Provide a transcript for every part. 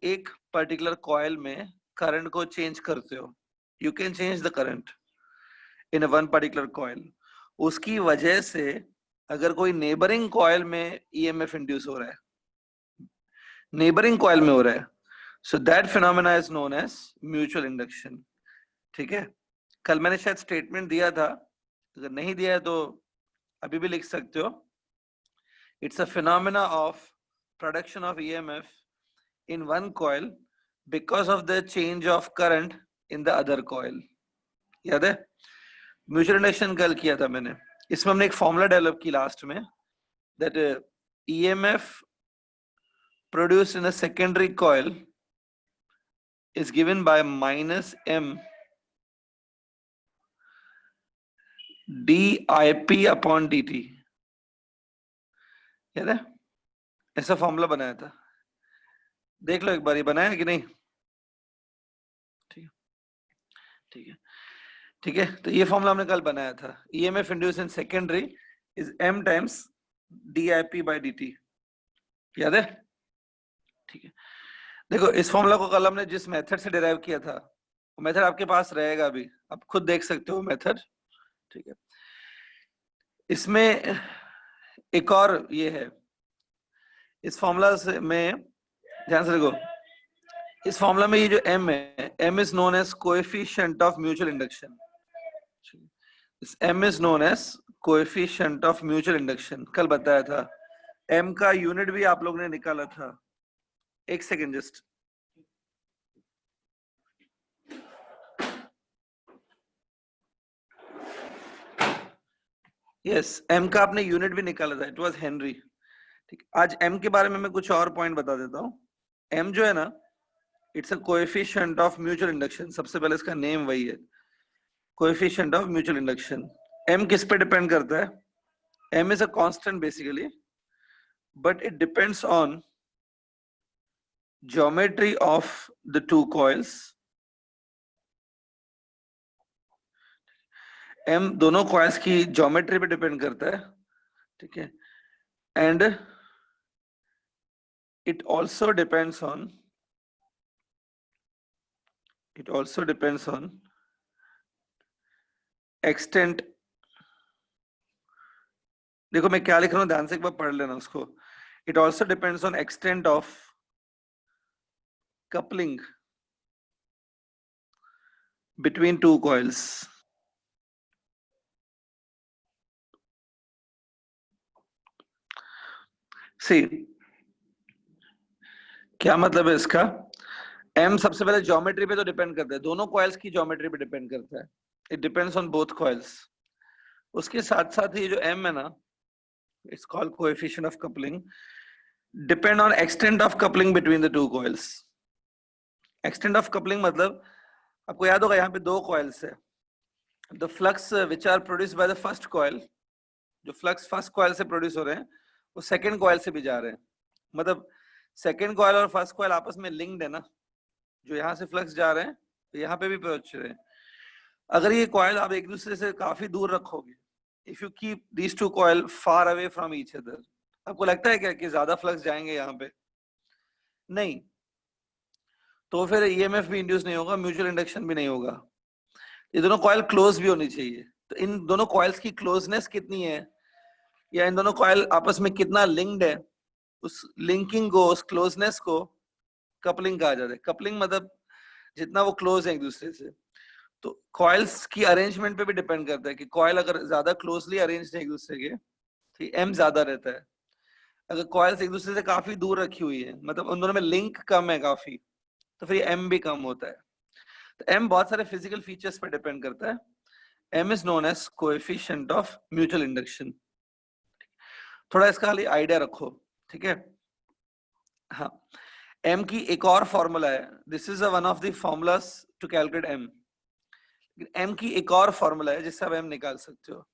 एक particular coil में current को चेंज करते हो, you can change the current in one particular coil, उसकी वजह से अगर कोई नेबरिंग कॉइल में ईएमएफ इंड्यूस हो रहा है, नेबरिंग कॉइल में हो रहा है, so that phenomena is known as mutual induction. ठीक है, कल मैंने शायद स्टेटमेंट दिया था, अगर नहीं दिया है तो अभी भी लिख सकते हो। It's a phenomena of production of EMF in one coil because of the change of current in the other coil। याद है, म्यूचुअल इंडक्शन कल किया था मैंने, इसमें हमने एक फॉर्मूला डेवलप की लास्ट में, that EMF produced in a secondary coil is given by minus M dIP upon dt। याद है, ऐसा फॉर्मूला बनाया था, देख लो एक बार, ये बनाया कि नहीं? ठीक है, ठीक है, ठीक है, तो ये फॉर्मूला हमने कल बनाया था, EMF induce in secondary is M times dIP by dt। याद है? ठीक है, देखो इस फॉर्मूला को कल हमने जिस मेथड से डिराइव किया था, वो मेथड आपके पास रहेगा अभी, आप खुद देख सकते हो मेथड। ठीक है, इसमें एक और ये है, इस फॉर्मूला से में ध्यान से देखो, इस फॉर्मूला में ये जो M है, M is known as coefficient of mutual induction. M is known as coefficient of mutual induction, कल बताया था। M का यूनिट भी आप लोग ने निकाला था, एक सेकेंड जस्ट, यस, M का आपने यूनिट भी निकाला था, इट वाज हेनरी। ठीक, आज M के बारे में मैं कुछ और पॉइंट बता देता हूँ। M जो है ना, it's a coefficient of mutual induction, सबसे पहले इसका नेम वही है, coefficient of mutual induction. M किस पे डिपेंड करता है? M is a constant basically, but it depends on geometry of the two coils। M दोनों coils की geometry पे डिपेंड करता है, ठीक है, and it also depends on extent। देखो मैं क्या लिख रहा हूँ, ध्यान से एक बार पढ़ लेना उसको। It also depends on extent of coupling between two coils। See, क्या मतलब है इसका? M सबसे पहले ज्योमेट्री पे तो डिपेंड करता है, दोनों कॉइल्स की ज्योमेट्री पे डिपेंड करता है, it depends on both coils. उसके साथ साथ ये जो M है ना, it's called coefficient of coupling, depend on extent of coupling between the two coils. Extent of coupling मतलब, आपको याद होगा यहाँ पे दो कॉइल्स है, the flux which are produced by the first coil, जो फ्लक्स फर्स्ट कॉइल से प्रोड्यूस हो रहे हैं वो सेकंड कॉइल से भी जा रहे हैं, मतलब सेकंड कॉइल और फर्स्ट कॉइल आपस में लिंक्ड है ना, जो यहाँ से फ्लक्स जा रहे हैं तो यहाँ पे भी पहुंच रहे हैं। अगर ये कॉइल आप एक दूसरे से काफी दूर रखोगे, if you keep these two coil far away from each other, आपको लगता है क्या कि ज्यादा फ्लक्स जाएंगे यहाँ पे? नहीं, तो फिर ईएमएफ भी इंड्यूस नहीं होगा, म्यूचुअल इंडक्शन भी नहीं होगा। ये दोनों कॉइल क्लोज भी होनी चाहिए, तो इन दोनों कॉइल्स की क्लोजनेस कितनी है, या इन दोनों कॉइल आपस में कितना लिंक्ड है, उस लिंकिंग को, उस क्लोजनेस को कपलिंग कहा जाता है। कपलिंग मतलब जितना वो क्लोज है एक दूसरे से। तो कॉइल्स की अरेंजमेंट पे भी डिपेंड करता है कि कॉइल अगर ज्यादा क्लोजली अरेंज्ड है एक दूसरे के, तो एम ज्यादा रहता है। अगर कॉइल्स एक दूसरे से काफी दूर रखी हुई है, मतलब उन दोनों में लिंक कम है काफी, तो फिर एम भी कम होता है। तो एम बहुत सारे फिजिकल फीचर्स पर डिपेंड करता है। M is known as coefficient of mutual induction. थोड़ा इसका खाली आइडिया रखो, ठीक है? हाँ, एम की एक और फॉर्मूला है, this is one of the formulas to calculate M. M की एक और फॉर्मूला है जिससे आप एम निकाल सकते हो,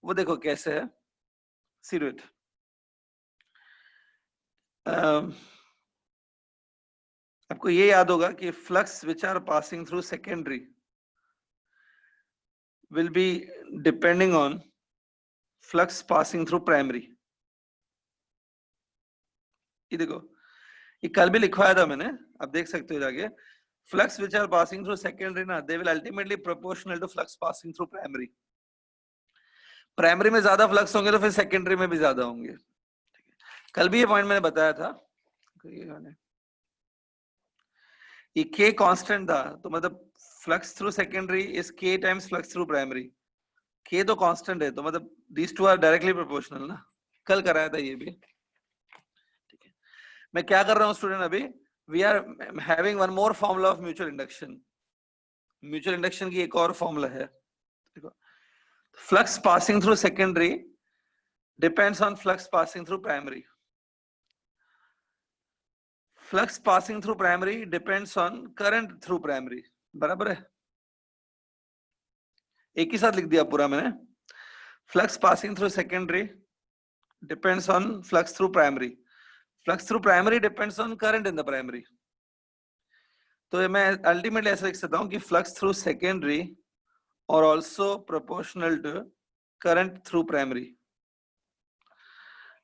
वो देखो कैसे है। सी इट, आपको ये याद होगा कि flux which are passing through secondary will be depending on flux passing through primary. ये देखो, ये कल भी लिखवाया था मैंने, आप देख सकते हो जाके। Flux which are passing through secondary ना, they will ultimately proportional to flux passing through primary. Primary में ज्यादा फ्लक्स होंगे तो फिर सेकेंडरी में भी ज्यादा होंगे। कल भी ये पॉइंट मैंने बताया था। ये के कांस्टेंट था, तो मतलब flux through secondary is K times flux through primary. K तो कांस्टेंट है, तो मतलब these two are directly proportional ना। कल कराया था ये भी। ठीक है, मैं क्या कर रहा हूँ स्टूडेंट अभी, we are having one more formula of mutual induction. Mutual induction की एक और फॉर्मूला है। Flux passing through secondary depends on flux passing through primary. Flux passing through primary depends on current through primary. बराबर है, एक ही साथ लिख दिया पूरा मैंने। Flux passing through secondary depends on flux through primary, flux through primary depends on current in the primary. तो मैं अल्टीमेटली ऐसा लिख सकता हूं कि फ्लक्स थ्रू सेकेंडरी और also proportional to current through primary.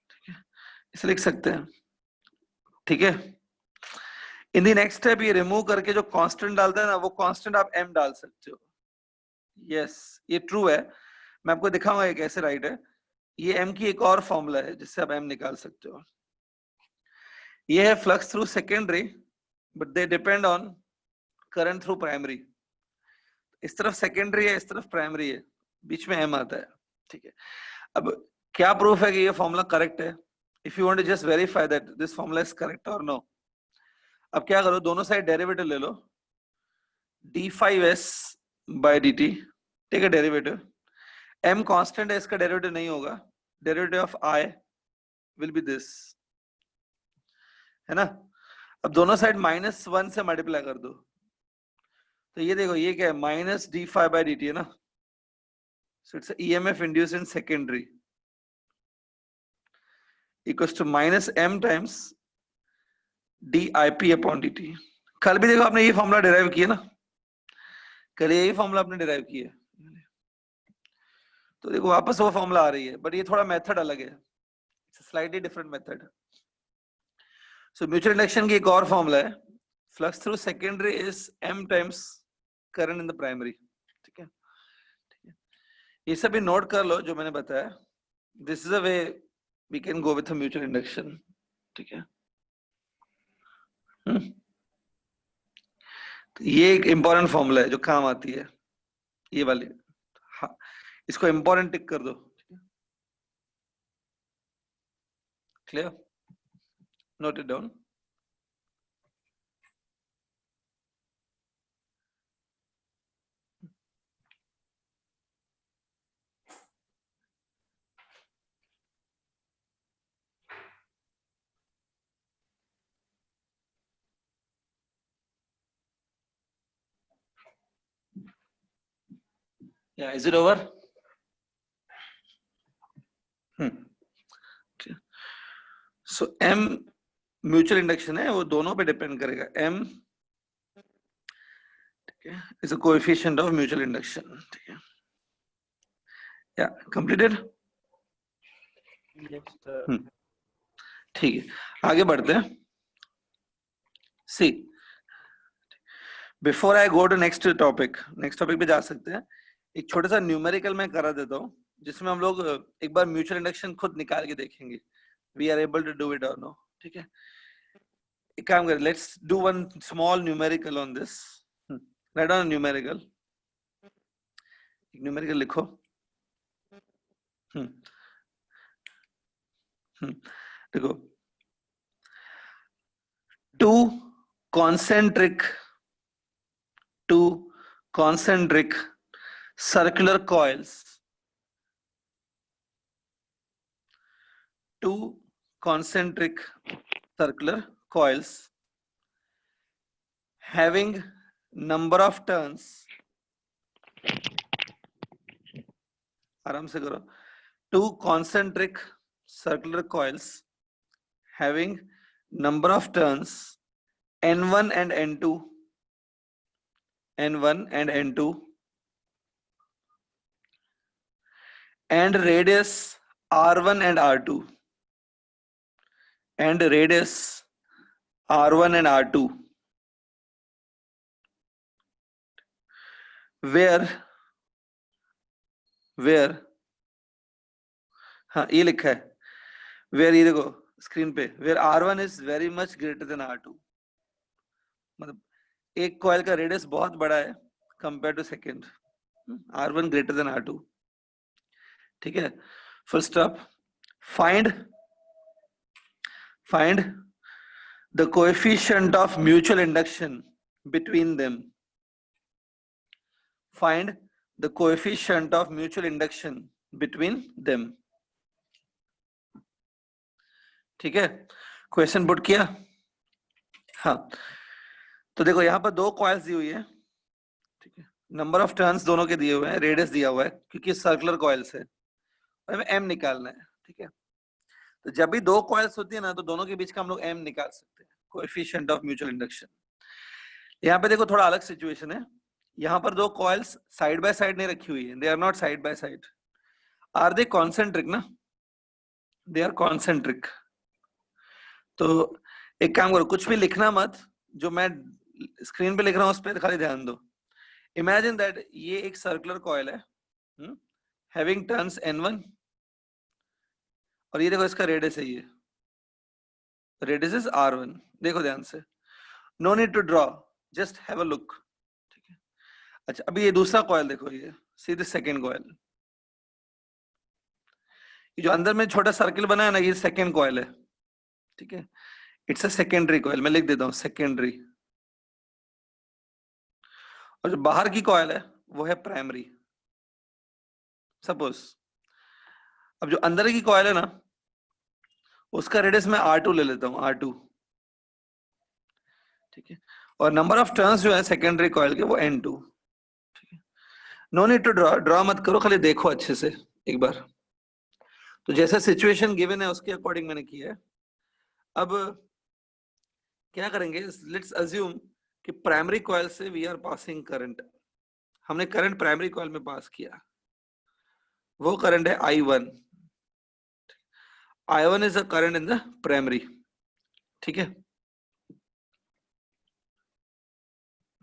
ठीक है, इसे लिख सकते हैं। ठीक है, इन द नेक्स्ट स्टेप ये रिमूव करके जो कांस्टेंट डालता है ना, वो कांस्टेंट आप m डाल सकते हो। यस, ये ट्रू है, मैं आपको दिखाऊंगा ये कैसे राइट है। ये m की एक और फॉर्मूला है जिससे आप m निकाल सकते हो। ये है flux through secondary but they depend on current through primary. इस तरफ सेकेंडरी है, इस तरफ प्राइमरी है, बीच में m आता है। ठीक है, अब क्या प्रूफ है कि ये फॉर्मूला करेक्ट है? If you want to just verify that this formula is correct और नो, अब क्या करो, दोनों साइड डेरिवेटिव ले लो, d5s by dt, take a derivative. m constant है, इसका डेरिवेटिव नहीं होगा, derivative of i will be this, है ना। अब दोनों साइड -1 से मल्टीप्लाई कर दो, तो ये देखो ये क्या है, माइनस d5/dt है ना, so it's EMF induced in secondary equals to minus m times dIP/dt। कल भी देखो आपने ये फॉर्मूला डिराइव किया ना, कल यही फॉर्मूला आपने डिराइव किया, तो देखो वापस वो फॉर्मूला आ रही है, बट ये थोड़ा मेथड अलग है, slightly different method. So mutual induction की एक और फॉर्मूला है, flux through secondary is m times current in the primary. ठीक है, ये सभी नोट कर लो जो मैंने बताया। This is a way we can go with a mutual induction. ठीक है, तो ये एक इंपॉर्टेंट फॉर्मूला है जो काम आती है, ये वाली। हाँ, इसको इंपॉर्टेंट टिक कर दो। Clear, note it down. Yeah, is it over? So m mutual induction है, वो दोनों पे डिपेंड करेगा। m is a coefficient of mutual induction. ठीक है, या कंप्लीटेड। ठीक है, आगे बढ़ते हैं। See, before I go to next topic पे जा सकते हैं। एक छोटा सा न्यूमेरिकल मैं करा देता हूँ, जिसमें हम लोग एक बार म्यूचुअल इंडक्शन खुद निकाल के देखेंगे, we are able to do it और नो। ठीक है, एक काम करें, let's do one small numerical on this. Write down numerical, एक न्यूमेरिकल लिखो। देखो, two concentric circular coils, two concentric circular coils having number of turns, आराम से करो, two concentric circular coils having number of turns n1 and n2, and radius r1 and r2, R1 and R2 where हाँ ये लिखा है where, ये देखो screen पे, where R1 is very much greater than R2, मतलब एक कॉइल का रेडियस बहुत बड़ा है compare to second, R1 greater than R2, ठीक है। Full stop. Find the coefficient of mutual induction between them, find the coefficient of mutual induction between them, ठीक है। क्वेश्चन पुट किया। हाँ तो देखो यहाँ पर दो कॉइल्स दी हुई है, ठीक है, नंबर ऑफ टर्न्स दोनों के दिए हुए हैं, रेडियस दिया हुआ है क्योंकि सर्कुलर कॉइल्स है, हमें एम निकालना है, ठीक है। तो जब भी दो कॉइल्स होती है ना तो दोनों के बीच का हम लोग एम निकाल सकते हैं, कोएफिशिएंट ऑफ म्यूचुअल इंडक्शन। यहाँ पे देखो थोड़ा अलग सिचुएशन है, यहाँ पर दो कॉइल्स साइड बाय साइड नहीं रखी हुई है, they are not side by side, are they concentric ना, दे आर कॉन्सेंट्रिक। तो एक काम करो, कुछ भी लिखना मत, जो मैं स्क्रीन पे लिख रहा हूँ उस पर खाली ध्यान दो। इमेजिन दैट ये एक सर्कुलर कॉइल है हैविंग टर्न्स N1 और ये देखो इसका रेडियस है, ये रेडियस इज R1, देखो ध्यान से, no need to draw, just have a look, ठीक है। अच्छा अभी ये दूसरा कॉइल देखो, ये सी द सेकंड कॉइल, ये जो अंदर में छोटा सर्किल बना है ना, ये सेकंड कॉइल है, ठीक है, इट्स अ सेकेंडरी कॉइल, मैं लिख देता हूं सेकेंडरी, और जो बाहर की कॉइल है वो है प्राइमरी। सपोज अब जो अंदर की कॉइल है ना उसका रेडियस मैं R2 ले लेता हूं, R2, ठीक है, और नंबर ऑफ टर्न्स जो है सेकेंडरी कॉइल के वो N2, ठीक है। नो नीड टू ड्रॉ मत करो, खाली देखो अच्छे से एक बार। तो जैसा सिचुएशन गिवन है उसके अकॉर्डिंग मैंने किया है। अब क्या करेंगे, लेट्स अज्यूम कि प्राइमरी कॉइल से वी आर पासिंग करंट, हमने करंट प्राइमरी कॉइल में पास किया, वो करंट है I1, I1 is a current in the primary, ठीक है,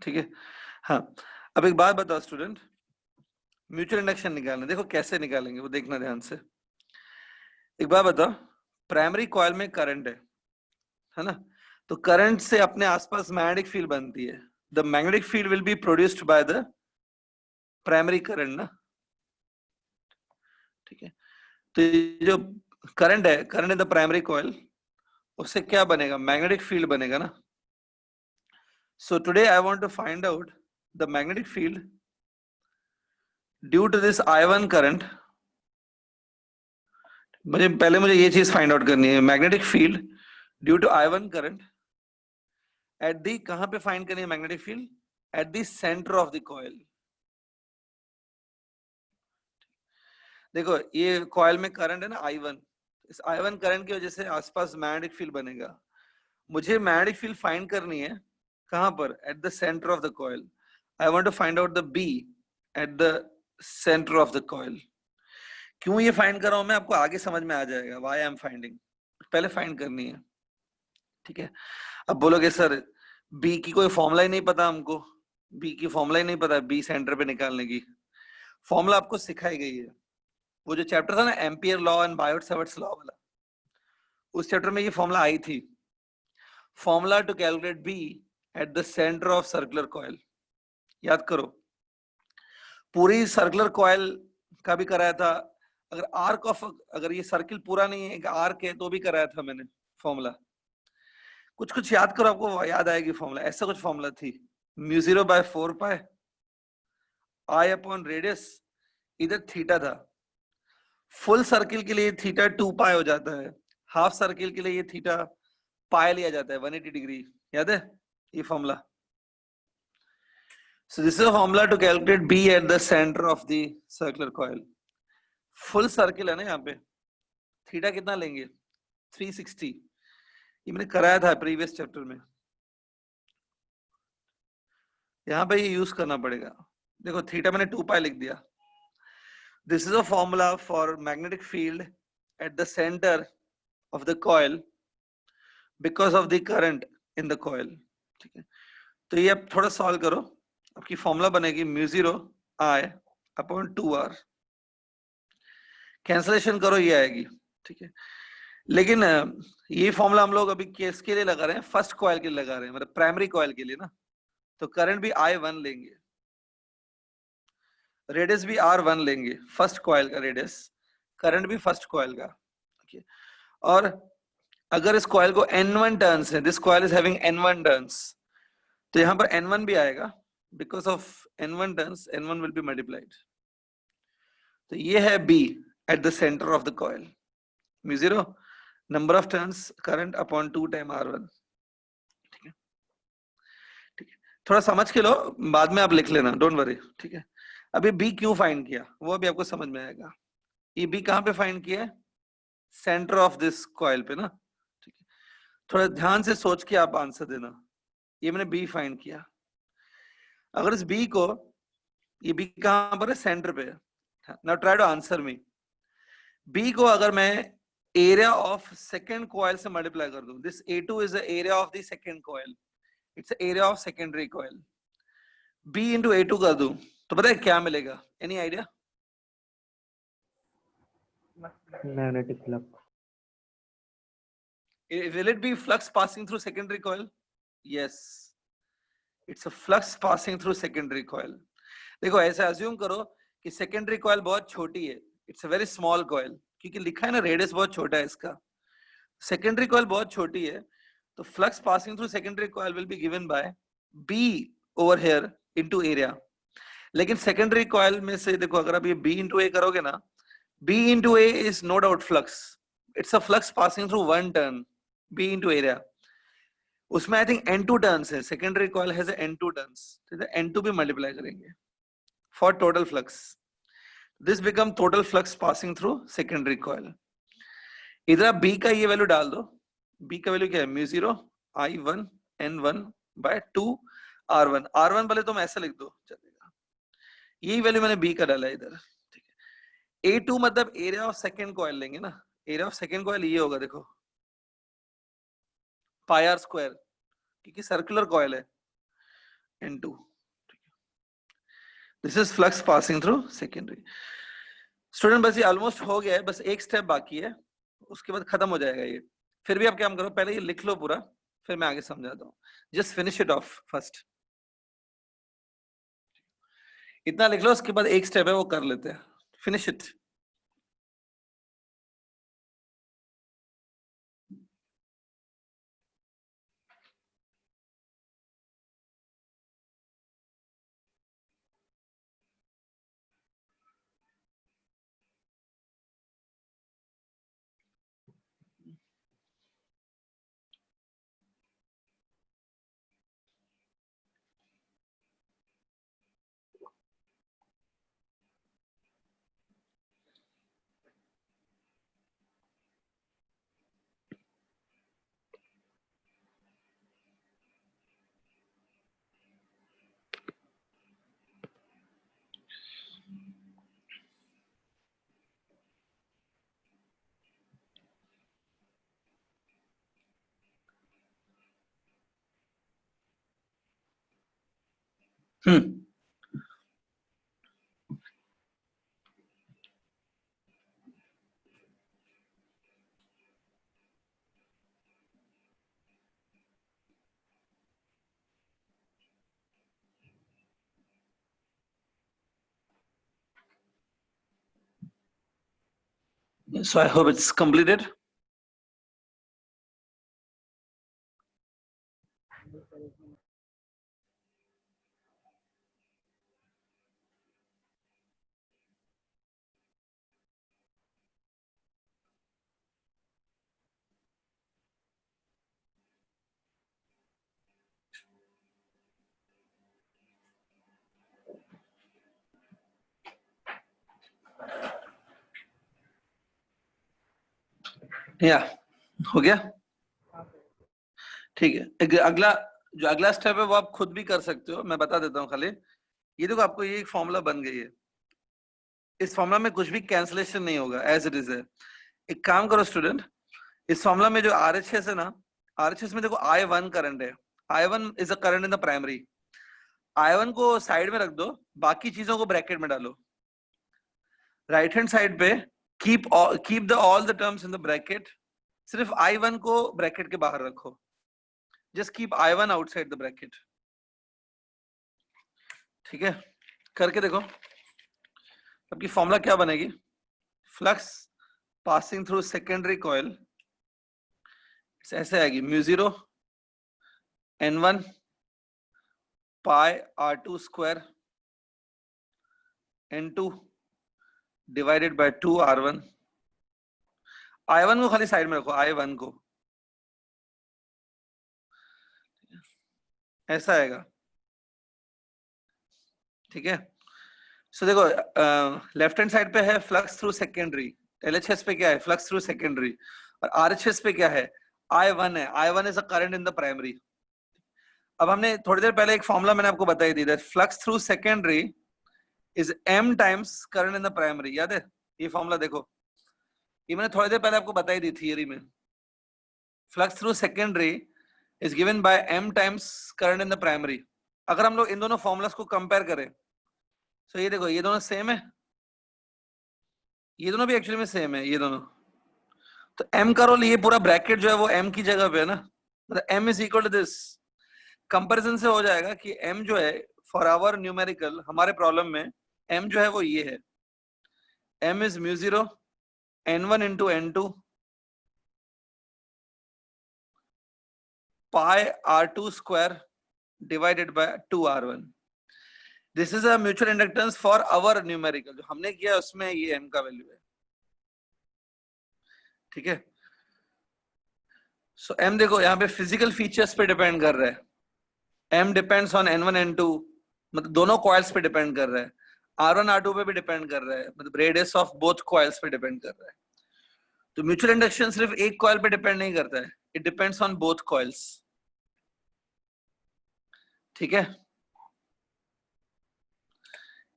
ठीक है। हाँ अब एक बात बताओ स्टूडेंट, म्यूचुअल इंडक्शन निकालना, देखो कैसे निकालेंगे वो देखना ध्यान से। एक बात बताओ, प्राइमरी कॉइल में करंट है ना, तो करंट से अपने आसपास मैग्नेटिक फील्ड बनती है, the magnetic field will be produced by the primary current ना, ठीक है। तो ये जो करंट है, current in the primary coil, उससे क्या बनेगा, मैग्नेटिक फील्ड बनेगा ना। So today I want to find out the magnetic field due to this I1 current. मुझे ये चीज फाइंड आउट करनी है, magnetic field due to I1 current at the, कहां पे फाइंड करनी है magnetic field, at the centre of the coil. देखो ये कॉइल में करंट है ना I1, इस I1 करंट की वजह से आसपास मैग्नेटिक फील्ड बनेगा, मुझे मैग्नेटिक फील्ड फाइंड करनी है कहां पर, at the centre of the coil. I want to find out the B at the centre of the coil. क्यों ये फाइंड कर रहा हूं मैं, आपको आगे समझ में आ जाएगा व्हाई आई एम फाइंडिंग, पहले फाइंड करनी है, ठीक है। अब बोलोगे सर B की कोई फॉर्मूला ही नहीं पता हमको, B की फॉर्मूला ही नहीं पता, B सेंटर पे निकालने की फॉर्मूला आपको सिखाई गई है, वो जो चैप्टर था ना ampere law and Biot Savart's law वाला, उस चैप्टर में ये फॉर्मूला आई थी, formula to calculate B at the centre of circular coil. याद करो, पूरी सर्कुलर कॉइल का भी कराया था, अगर आर्क ऑफ, अगर ये सर्किल पूरा नहीं है आर्क है तो भी कराया था मैंने फॉर्मूला, कुछ कुछ याद करो आपको याद आएगी फॉर्मूला, ऐसा कुछ फॉर्मूला थी, mu 0/4 pi I upon radius, इधर थीटा था, फुल सर्किल के लिए थीटा 2 पाई हो जाता है, हाफ सर्किल के लिए ये थीटा पाई लिया जाता है 180 डिग्री, याद है ये formula. So this is a formula to calculate B at the center of the circular coil. Full circle है ना, यहाँ पे थीटा कितना लेंगे 360, ये मैंने कराया था प्रीवियस चैप्टर में, यहाँ पे ये यूज करना पड़ेगा। देखो थीटा मैंने 2 पाई लिख दिया। This is a formula for magnetic field at the centre of the coil because of the current in the coil, ठीक है। तो ये अब थोड़ा सॉल्व करो, आपकी फॉर्मूला बनेगी म्यू0 I अपॉन 2R, कैंसलेशन करो ये आएगी, ठीक है। लेकिन ये फॉर्मूला हम लोग अभी केस के लिए लगा रहे हैं, फर्स्ट कॉइल के लिए लगा रहे हैं, मतलब प्राइमरी कॉइल के लिए ना, तो करंट भी I1 लेंगे, रेडियस भी R1 लेंगे, फर्स्ट कॉइल का रेडियस, करंट भी फर्स्ट कॉइल का, okay? और अगर इस कॉइल को N1 टर्न्स है, this coil is having N1 turns, तो यहां पर N1 भी आएगा, because of N1 turns N1 will be multiplied. तो ये है B at the centre of the coil, म्यू0 number of turns current upon 2 time R1, ठीक है, ठीक है। थोड़ा समझ के लो, बाद में आप लिख लेना, डोंट वरी, ठीक है। अभी B क्यों फाइंड किया वो अभी आपको समझ में आएगा। ये B कहां पे फाइंड किया है? सेंटर ऑफ दिस कॉइल पे ना, ठीक है। थोड़ा ध्यान से सोच के आप आंसर देना। ये मैंने B फाइंड किया, अगर इस B को, ये B कहां पर है? सेंटर पे। Now try to answer me. B को अगर मैं एरिया ऑफ सेकेंड कॉइल से मल्टीप्लाई कर दूं, this A2 is the area of the second coil, it's area of secondary coil, B into A2 कर दूं तो पता है क्या मिलेगा? Any idea? Magnetic flux. Will it be flux passing through secondary coil? Yes, it's a flux passing through secondary coil. देखो ऐसे assume करो कि सेकेंडरी कॉइल बहुत छोटी है, it's a very small coil, क्योंकि लिखा है ना रेडियस बहुत छोटा है इसका, सेकेंडरी कॉइल बहुत छोटी है, तो flux passing through secondary coil will be given by B over here into area. लेकिन सेकेंडरी कॉइल में से देखो, अगर आप ये B इंटू A करोगे ना, B into A is no doubt flux. It's a flux passing through one turn. B into area. उसमें I think N2 turns है. Secondary coil has a N2 turns. तो N2 भी multiply करेंगे for total flux. This become total flux passing through secondary coil. इधर आप B का ये value डाल दो. B का वैल्यू क्या है? म्यू0 I1 N1 by 2 R1. R1 भले तुम ऐसा लिख दो चलेगा. यही वैल्यू मैंने B का डाला इधर. A2 मतलब एरिया ऑफ सेकेंड कॉइल लेंगे ना, एरिया ऑफ सेकेंड कॉइल ये होगा, देखो पाई आर स्क्वायर, क्योंकि सर्कुलर कॉइल है, N2। This is flux passing through secondary. Student बस ये ऑलमोस्ट हो गया है, बस एक स्टेप बाकी है, उसके बाद खत्म हो जाएगा ये। फिर भी आप क्या करो, पहले ये लिख लो पूरा, फिर मैं आगे समझाता हूँ। Just finish it of first, इतना लिख लो, उसके बाद एक स्टेप है वो कर लेते हैं। Finish it. So I hope it's completed. या हो गया, ठीक है। अगला जो अगला स्टेप है वो आप खुद भी कर सकते हो, मैं बता देता हूँ खाली। ये देखो, आपको ये एक फॉर्मूला बन गई है, इस फॉर्मूला में कुछ भी कैंसलेशन नहीं होगा, एज इट इज है। एक काम करो स्टूडेंट, इस फॉर्मूला में जो RHS है ना, RHS में देखो I1 करंट है, I1 is a current in the primary, I1 को साइड में रख दो, बाकी चीजों को ब्रैकेट में डालो। राइट हैंड साइड पे keep the all the terms in the bracket, सिर्फ I1 को ब्रैकेट के बाहर रखो, just keep I1 outside the bracket. ठीक है, करके देखो। आपकी फॉर्मूला क्या बनेगी? Flux passing through secondary coil ऐसे आएगी, म्यू0 N1 pi R2 square N2 divided by 2 R1। I1 को खाली साइड में रखो, I1 को ऐसा आएगा। ठीक है, सो देखो लेफ्ट हैंड साइड पे है फ्लक्स थ्रू सेकेंडरी, LHS पे क्या है? फ्लक्स थ्रू सेकेंडरी, और RHS पे क्या है? I1 है, I1 is a current in the primary. अब हमने थोड़ी देर पहले एक फॉर्मूला मैंने आपको बताई दी, that flux through secondary is M times current in the primary. याद है ये फॉर्मूला? देखो ये मैंने थोड़ी देर पहले आपको बताई दी थियरी में। Flux through secondary is given by M times current in the primary. अगर हम लोग इन दोनों फॉर्मूलास को कंपेयर करें, तो ये देखो ये दोनों सेम है, ये दोनों भी एक्चुअली में सेम है, ये दोनों। तो M का रोल, ये पूरा ब्रैकेट जो है वो M की जगह पे है ना, मतलब M is equal to this. Comparison से हो जाएगा कि M जो है फॉर आवर न्यूमेरिकल, हमारे प्रॉब्लम में M जो है वो ये है, M इज म्यू0 N1 into N2 pi R2 square divided by 2 R1। This is a mutual inductance for our numerical, जो हमने किया उसमें ये M का वैल्यू है। ठीक है, सो M देखो यहाँ पे फिजिकल फीचर्स पे डिपेंड कर रहा है। M depends on N1 N2, मतलब दोनों कॉइल्स पे डिपेंड कर रहा है। R1 R2 पे भी डिपेंड कर रहा है, मतलब रेडियस ऑफ बोथ कॉइल्स पे डिपेंड कर रहा है। तो म्यूचुअल इंडक्शन सिर्फ एक कॉइल पे डिपेंड नहीं करता है, it depends on both coils. ठीक है,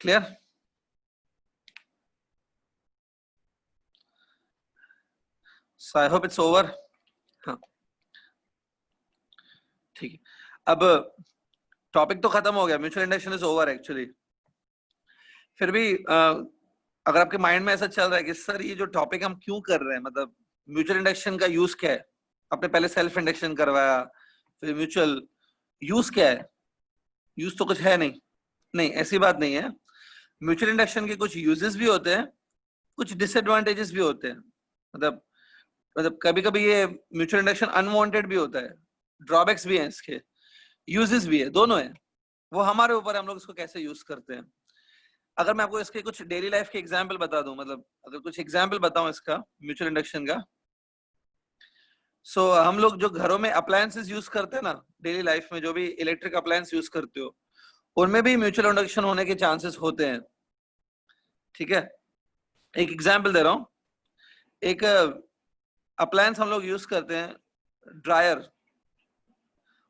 clear? So I hope it's over. हाँ ठीक है, अब टॉपिक तो खत्म हो गया, mutual induction is over actually. फिर भी अगर आपके माइंड में ऐसा चल रहा है कि सर ये जो टॉपिक हम क्यों कर रहे हैं, मतलब म्यूचुअल इंडक्शन का यूज क्या है? आपने पहले सेल्फ इंडक्शन करवाया, फिर म्यूचुअल, यूज क्या है? यूज तो कुछ है नहीं। नहीं, ऐसी बात नहीं है। म्यूचुअल इंडक्शन के कुछ यूजेस भी होते हैं, कुछ डिसएडवांटेजेस भी होते हैं। मतलब कभी कभी ये म्यूचुअल इंडक्शन अनवांटेड भी होता है, ड्रॉबैक्स भी हैं इसके, यूजेस भी है, दोनों है। वो हमारे ऊपर है, हम लोग इसको कैसे यूज करते हैं। अगर मैं आपको इसके कुछ डेली लाइफ के एग्जाम्पल बता दूं, मतलब अगर कुछ एग्जाम्पल बताऊं इसका म्यूचुअल इंडक्शन का, सो हम लोग जो घरों में अप्लायंसेस यूज करते हैं ना डेली लाइफ में, जो भी इलेक्ट्रिक अप्लायंस यूज करते हो, उनमें भी म्यूचुअल इंडक्शन होने के चांसेस होते हैं। ठीक है, एक एग्जाम्पल दे रहा हूं। एक अप्लायंस हम लोग यूज करते हैं, ड्रायर।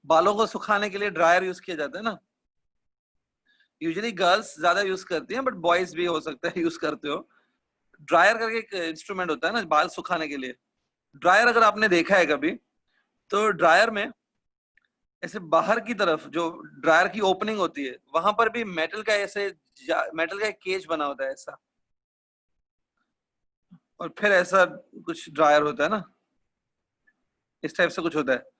बालों को सुखाने के लिए ड्रायर यूज किया जाता है ना। यूजुअली गर्ल्स ज्यादा यूज करती हैं, बट बॉयज भी हो सकता है यूज करते हो। ड्रायर करके एक इंस्ट्रूमेंट होता है ना बाल सुखाने के लिए। ड्रायर अगर आपने देखा है कभी, तो ड्रायर में ऐसे बाहर की तरफ जो ड्रायर की ओपनिंग होती है, वहां पर भी मेटल का ऐसे मेटल का एक केज बना होता है ऐसा, और फिर ऐसा कुछ ड्रायर होता है ना, इस टाइप से कुछ होता है।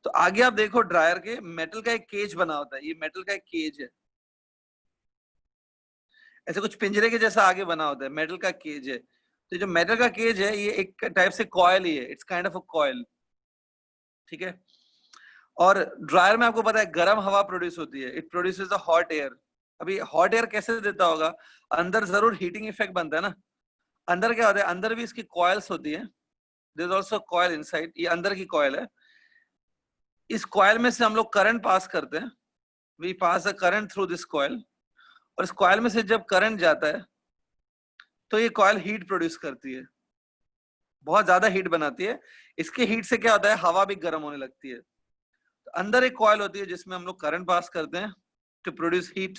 तो आगे आप देखो ड्रायर के मेटल का एक केज बना होता है, ये मेटल का एक केज है, ऐसे कुछ पिंजरे के जैसा आगे बना होता है, मेटल का केज है। तो जो मेटल का केज है ये एक टाइप से कॉयल ही है, it's kind of a coil. ठीक है, और ड्रायर में आपको पता है गर्म हवा प्रोड्यूस होती है, it produces a hot air. अभी हॉट एयर कैसे देता होगा? अंदर जरूर हीटिंग इफेक्ट बनता है ना। अंदर क्या होता है? अंदर भी इसकी कॉइल्स होती है, there is also coil inside, ये अंदर की कॉइल है। इस कॉइल में से हम लोग करंट पास करते हैं, we pass a current through this coil, और इस कॉइल में से जब करंट जाता है तो ये कॉइल हीट प्रोड्यूस करती है, बहुत ज्यादा हीट बनाती है। इसके हीट से क्या होता है? हवा भी गर्म होने लगती है। तो अंदर एक कॉइल होती है जिसमें हम लोग करंट पास करते हैं टू प्रोड्यूस हीट,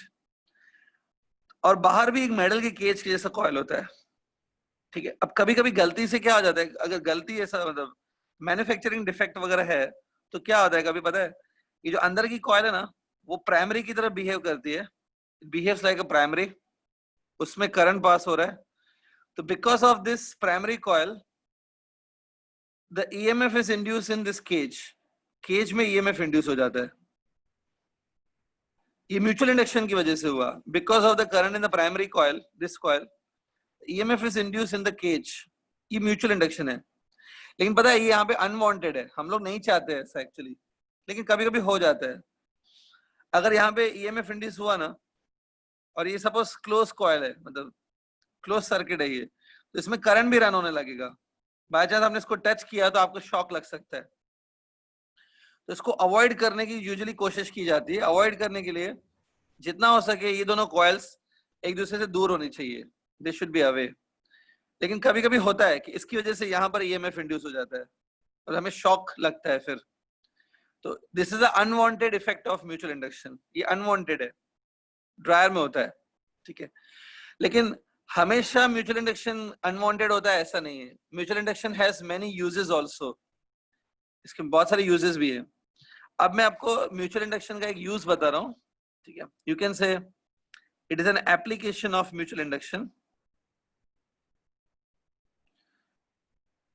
और बाहर भी एक मेटल के केज के जैसा कॉइल होता है। ठीक है, अब कभी कभी गलती से क्या हो जाता है, अगर गलती ऐसा मतलब मैन्युफैक्चरिंग डिफेक्ट वगैरह है, तो क्या होता है, कभी पता है, ये जो अंदर की कॉइल है ना, वो प्राइमरी की तरह बिहेव करती है, बिहेव्स लाइक अ प्राइमरी, उसमें करंट पास हो रहा है। तो because of this primary coil the EMF is induce in this cage, cage में ईएमएफ इंड्यूस हो जाता है। ये म्यूचुअल इंडक्शन की वजह से हुआ, because of the current in the primary coil, this coil, EMF is induce in the cage. ये म्यूचुअल इंडक्शन है। लेकिन पता है ये यहाँ पे अनवांटेड है, हम लोग नहीं चाहते ऐसा एक्चुअली, लेकिन कभी कभी हो जाता है। अगर यहाँ पे ईएमएफ इंड्यूस हुआ ना, और ये सपोज क्लोज कॉइल है, मतलब क्लोज सर्किट है ये, तो इसमें करंट भी रन होने लगेगा। बाय चांस आपने इसको टच किया तो आपको शॉक लग सकता है। तो इसको अवॉइड करने की यूजुअली कोशिश की जाती है। अवॉइड करने के लिए जितना हो सके ये दोनों कॉइल्स एक दूसरे से दूर होनी चाहिए, दे शुड बी अवे। लेकिन कभी कभी होता है कि इसकी वजह से यहाँ पर ईएमएफ इंड्यूस हो जाता है और हमें शॉक लगता है फिर। तो this is a unwanted effect of mutual induction, ये अनवांटेड है, ड्रायर में होता है, ठीक है। लेकिन हमेशा म्यूचुअल इंडक्शन अनवांटेड होता है ऐसा नहीं है। Mutual induction has many uses also, इसके बहुत सारे यूजेस भी है। अब मैं आपको म्यूचुअल इंडक्शन का एक यूज बता रहा हूँ, ठीक है। You can say it is an application of mutual induction,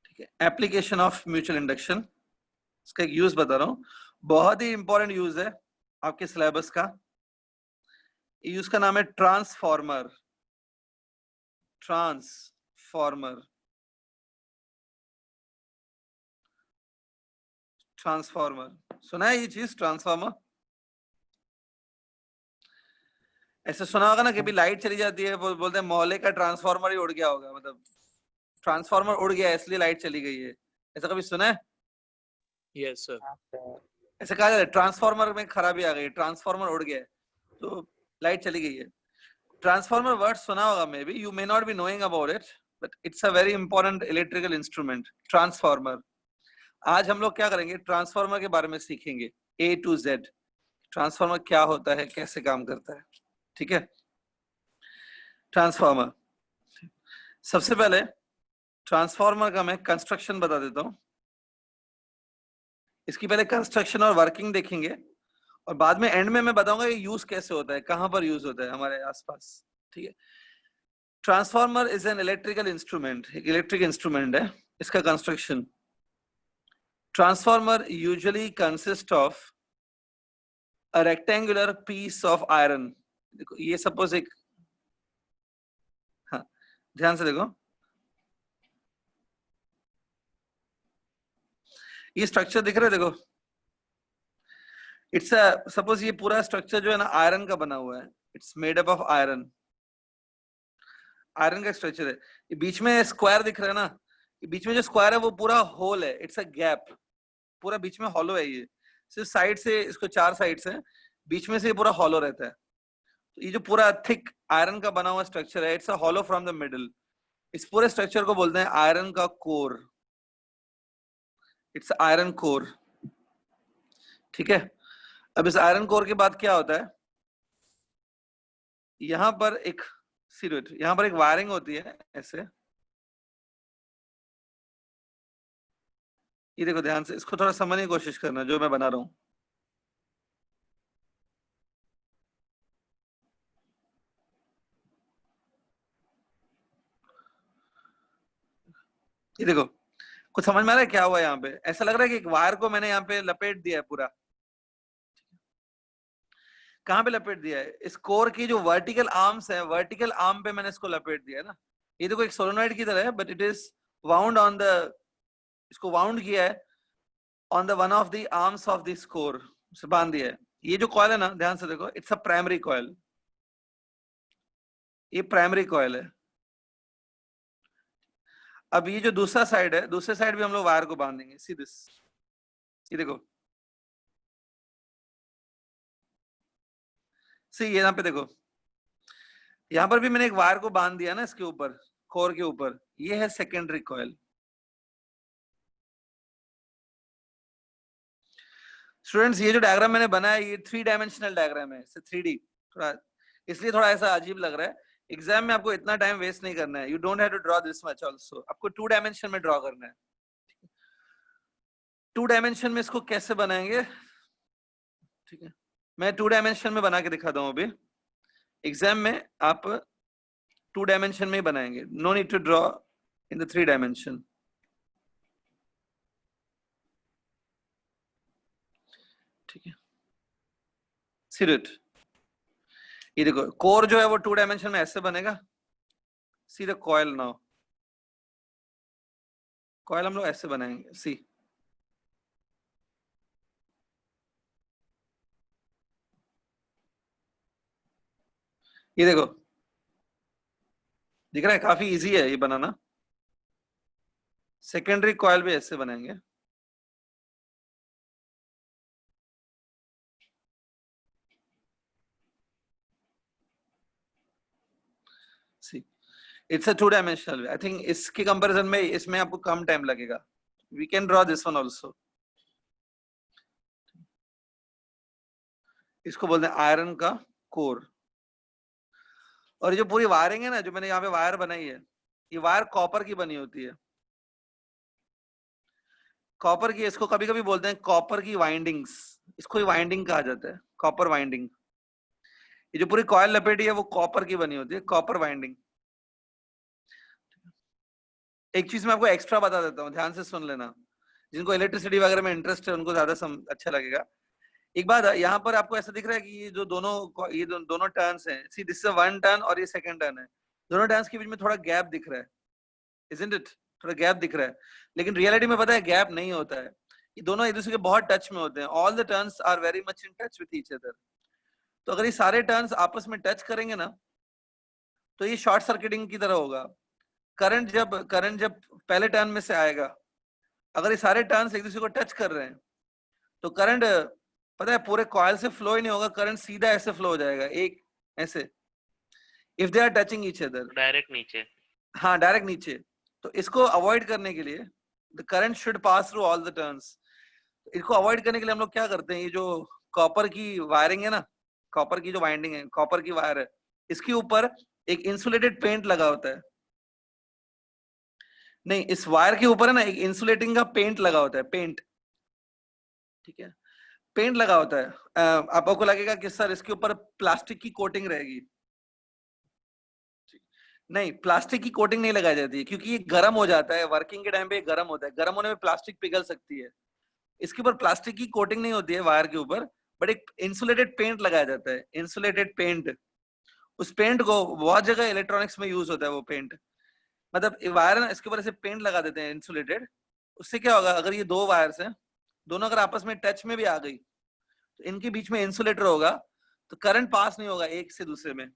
ठीक है, एप्लीकेशन ऑफ म्यूचुअल इंडक्शन, इसका एक यूज बता रहा हूँ, बहुत ही इंपॉर्टेंट यूज है आपके सिलेबस का। यूज का नाम है ट्रांसफॉर्मर। ट्रांसफॉर्मर, ट्रांसफॉर्मर सुना है ये चीज, ट्रांसफॉर्मर? ऐसे सुना होगा ना कि भी लाइट चली जाती है, बोलते हैं मोहल्ले का ट्रांसफॉर्मर ही उड़ गया होगा, मतलब ट्रांसफॉर्मर उड़ गया इसलिए लाइट चली गई है, ऐसा कभी सुना है? Yes sir. ऐसे कहा जाता है ट्रांसफॉर्मर में खराबी आ गई, ट्रांसफॉर्मर उड़ गया तो लाइट चली गई है। ट्रांसफॉर्मर वर्ड सुना होगा, may be you may not be knowing about it, but it's a very important electrical instrument, transformer. आज हम लोग क्या करेंगे, ट्रांसफॉर्मर के बारे में सीखेंगे A to Z, ट्रांसफॉर्मर क्या होता है, कैसे काम करता है, ठीक है। ट्रांसफॉर्मर, सबसे पहले ट्रांसफॉर्मर का मैं कंस्ट्रक्शन बता देता हूं। इसकी पहले कंस्ट्रक्शन और वर्किंग देखेंगे और बाद में एंड में मैं बताऊंगा ये यूज कैसे होता है, कहां पर यूज होता है हमारे आसपास, ठीक है। Transformer is an electrical instrument, एक इलेक्ट्रिक इंस्ट्रूमेंट है। इसका construction, transformer usually consist of a rectangular piece of iron। देखो ये सपोज एक, हाँ ध्यान से देखो, ये स्ट्रक्चर दिख रहा है, देखो इट्स अ, सपोज ये पूरा स्ट्रक्चर जो है ना आयरन का बना हुआ है, it's made up of iron, iron का स्ट्रक्चर है। ये बीच में स्क्वायर दिख रहा है ना, ये बीच में जो स्क्वायर है वो पूरा होल है, इट्स अ गैप, पूरा बीच में हॉलो है ये, सिर्फ साइड से इसको 4 साइड से, बीच में से ये पूरा हॉलो रहता है। तो ये जो पूरा थिक आयरन का बना हुआ स्ट्रक्चर है, it's a hollow from the middle. इस पूरे स्ट्रक्चर को बोलते हैं आयरन का कोर, इट्स आयरन कोर, ठीक है। अब इस आयरन कोर के बाद क्या होता है, यहां पर एक सिलुएट, यहां पर एक वायरिंग होती है ऐसे, ये देखो ध्यान से, इसको थोड़ा समझने की कोशिश करना जो मैं बना रहा हूं। ये देखो, कुछ समझ में आ रहा है क्या हुआ यहाँ पे? ऐसा लग रहा है कि एक वायर को मैंने यहाँ पे लपेट दिया है पूरा। कहाँ पे लपेट दिया है? इस कोर की जो वर्टिकल आर्म्स है, वर्टिकल आर्म पे मैंने इसको लपेट दिया है ना। ये देखो एक सोलोनॉइड की तरह है, but it is wound on the, इसको वाउंड किया है on the one of the arms of this core, से बांध दिया है। ये जो कॉइल है ना, ध्यान से देखो, इट्स अ प्राइमरी कॉइल, ये प्राइमरी कॉइल है। अब ये जो दूसरा साइड है, दूसरे साइड भी हम लोग वायर को बांधेंगे, सी दिस, ये देखो, सी यहाँ पे देखो, यहाँ पर भी मैंने एक वायर को बांध दिया ना इसके ऊपर, कोर के ऊपर, ये है सेकेंडरी कॉइल। स्टूडेंट्स ये जो डायग्राम मैंने बनाया ये 3 डायमेंशनल डायग्राम है, 3D, थोड़ा इसलिए थोड़ा ऐसा अजीब लग रहा है। एग्जाम में आपको इतना टाइम वेस्ट नहीं करना है, you don't have to draw this much also, आपको 2 डायमेंशन में ड्रॉ करना है। 2 डायमेंशन में इसको कैसे बनाएंगे, ठीक है, मैं 2 डायमेंशन में बना के दिखाता हूं। अभी एग्जाम में आप 2 डायमेंशन में ही बनाएंगे, no need to draw in the 3 dimension. ठीक है, सीरिट, ये देखो कोर जो है वो 2 डायमेंशन में ऐसे बनेगा। See the coil now, coil हम लोग ऐसे बनाएंगे। सी, ये देखो दिख रहा है, काफी इजी है ये बनाना। सेकेंडरी कॉइल भी ऐसे बनाएंगे। See, it's a 2 dimensional. I think इसके कंपैरिजन में इसमें आपको कम टाइम लगेगा। We can draw this one also. इसको बोलते हैं आयरन का कोर। और ये जो पूरी वायरिंग है ना, जो मैंने यहाँ पे वायर बनाई है, ये वायर कॉपर की बनी होती है। कॉपर की, इसको कभी कभी बोलते हैं कॉपर की वाइंडिंग्स, इसको ही वाइंडिंग कहा जाता है, कॉपर वाइंडिंग। ये जो पूरी कॉइल लपेटी है वो कॉपर की बनी होती है, कॉपर वाइंडिंग। एक चीज मैं आपको एक्स्ट्रा बता देता हूँ, ध्यान से सुन लेना। जिनको इलेक्ट्रिसिटी वगैरह में इंटरेस्ट है उनको ज्यादा अच्छा लगेगा। एक बात, यहाँ पर आपको ऐसा दिख रहा है कि ये जो दोनों टर्न्स हैं, सी दिस इज 1 टर्न और ये 2nd टर्न है। दोनों टर्न्स के बीच में थोड़ा गैप दिख रहा है, इजंट इट? थोड़ा गैप दिख रहा है, लेकिन रियलिटी में पता है गैप नहीं होता है। ये दोनों एक दूसरे के बहुत टच में होते हैं। All the turns are very much in touch with each other. तो अगर ये सारे टर्न्स आपस में टच करेंगे ना, तो ये शॉर्ट सर्किटिंग की तरह होगा। करंट जब पहले टर्न में से आएगा, अगर ये सारे टर्न्स एक दूसरे को टच कर रहे हैं, तो करंट पता है पूरे कॉइल से फ्लो ही नहीं होगा, करंट सीधा ऐसे फ्लो हो जाएगा, एक ऐसे, if they are touching each other, direct नीचे। हाँ डायरेक्ट नीचे। तो इसको अवॉइड करने के लिए the current should pass through all the turns. इसको अवॉइड करने के लिए हम लोग क्या करते हैं, ये जो कॉपर की वायरिंग है ना, कॉपर की जो वाइंडिंग है, कॉपर की वायर है, इसके ऊपर एक इंसुलेटेड पेंट लगा होता है। नहीं, इस वायर के ऊपर है ना एक इंसुलेटिंग का पेंट लगा होता है, पेंट। ठीक है, पेंट लगा होता है। आपको लगेगा कि सर इसके ऊपर प्लास्टिक की कोटिंग रहेगी। नहीं, प्लास्टिक की कोटिंग नहीं लगाई जाती है, क्योंकि ये गर्म हो जाता है वर्किंग के टाइम पे, गर्म होता है, गर्म होने में प्लास्टिक पिघल सकती है। इसके ऊपर प्लास्टिक की कोटिंग नहीं होती है वायर के ऊपर, बट एक इंसुलेटेड पेंट लगाया जाता है, इंसुलेटेड पेंट। उस पेंट को बहुत जगह इलेक्ट्रॉनिक्स में यूज होता है वो पेंट। मतलब वायर ना, इसके ऊपर ऐसे पेंट लगा देते हैं इंसुलेटेड। उससे क्या होगा, अगर ये 2 वायर्स हैं, दोनों अगर आपस में टच में भी आ गई, तो इनके बीच में इंसुलेटर होगा, तो करंट पास नहीं होगा एक से दूसरे में।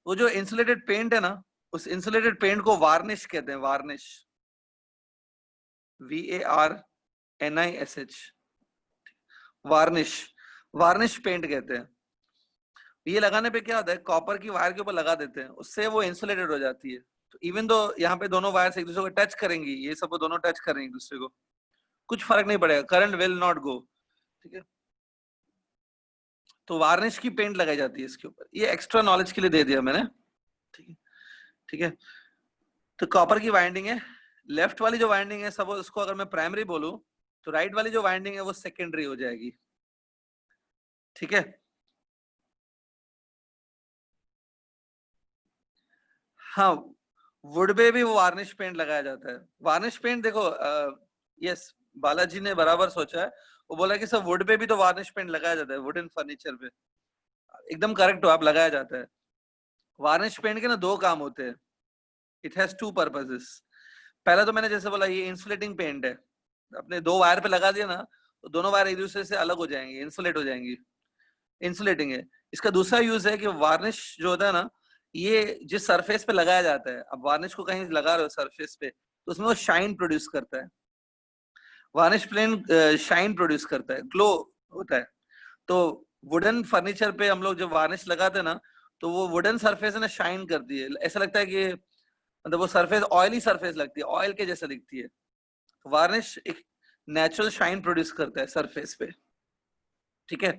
वो जो इंसुलेटेड पेंट है ना, उस इंसुलेटेड पेंट को वार्निश कहते हैं, varnish, VARNISH, varnish, varnish paint कहते हैं। ये लगाने पे क्या होता है, कॉपर की वायर के ऊपर लगा देते हैं, उससे वो इंसुलेटेड हो जाती है। तो इवन दो यहाँ पे दोनों वायर्स एक दूसरे को टच करेंगी, ये सब दोनों टच करेंगे एक दूसरे को, कुछ फर्क नहीं पड़ेगा, करंट विल नॉट गो। ठीक है, तो वार्निश की पेंट लगाई जाती है इसके ऊपर। ये एक्स्ट्रा नॉलेज के लिए दे दिया मैंने। ठीक है, ठीक है। तो कॉपर की वाइंडिंग है, लेफ्ट वाली जो वाइंडिंग है सब, उसको अगर मैं प्राइमरी बोलूं, तो राइट वाली जो वाइंडिंग है वो सेकेंडरी हो जाएगी। ठीक है, हाँ, वुड पे भी वो वार्निश पेंट लगाया जाता है। वार्निश पेंट देखो, यस, बालाजी ने बराबर सोचा है। वो बोला कि सर वुड पे भी तो वार्निश पेंट लगाया जाता है, वुडन फर्नीचर पे। एकदम करेक्ट हो आप, लगाया जाता है। वार्निश पेंट के ना 2 काम होते हैं, इट हैज 2 पर्पसेस। पहला तो मैंने जैसे बोला, ये इंसुलेटिंग पेंट है, अपने 2 वायर पे लगा दिया ना, तो दोनों वायर एक दूसरे से अलग हो जाएंगे, इंसुलेट हो जाएंगी, इंसुलेटिंग है। इसका दूसरा यूज है कि वार्निश जो होता है ना, ये जिस सरफेस पे लगाया जाता है, अब वार्निश को कहीं लगा रहे हो सरफेस पे, तो उसमें वो शाइन प्रोड्यूस करता है। वार्निश प्लेन शाइन प्रोड्यूस करता है, ग्लो होता है। तो वुडन फर्नीचर पे हम लोग जब वार्निश लगाते हैं ना, तो वो वुडन सरफेस है ना शाइन करती है, ऐसा लगता है कि मतलब वो सरफेस ऑयली सरफेस लगती है, ऑयल के जैसा दिखती है। वार्निश एक नेचुरल शाइन प्रोड्यूस करता है सरफेस पे। ठीक है,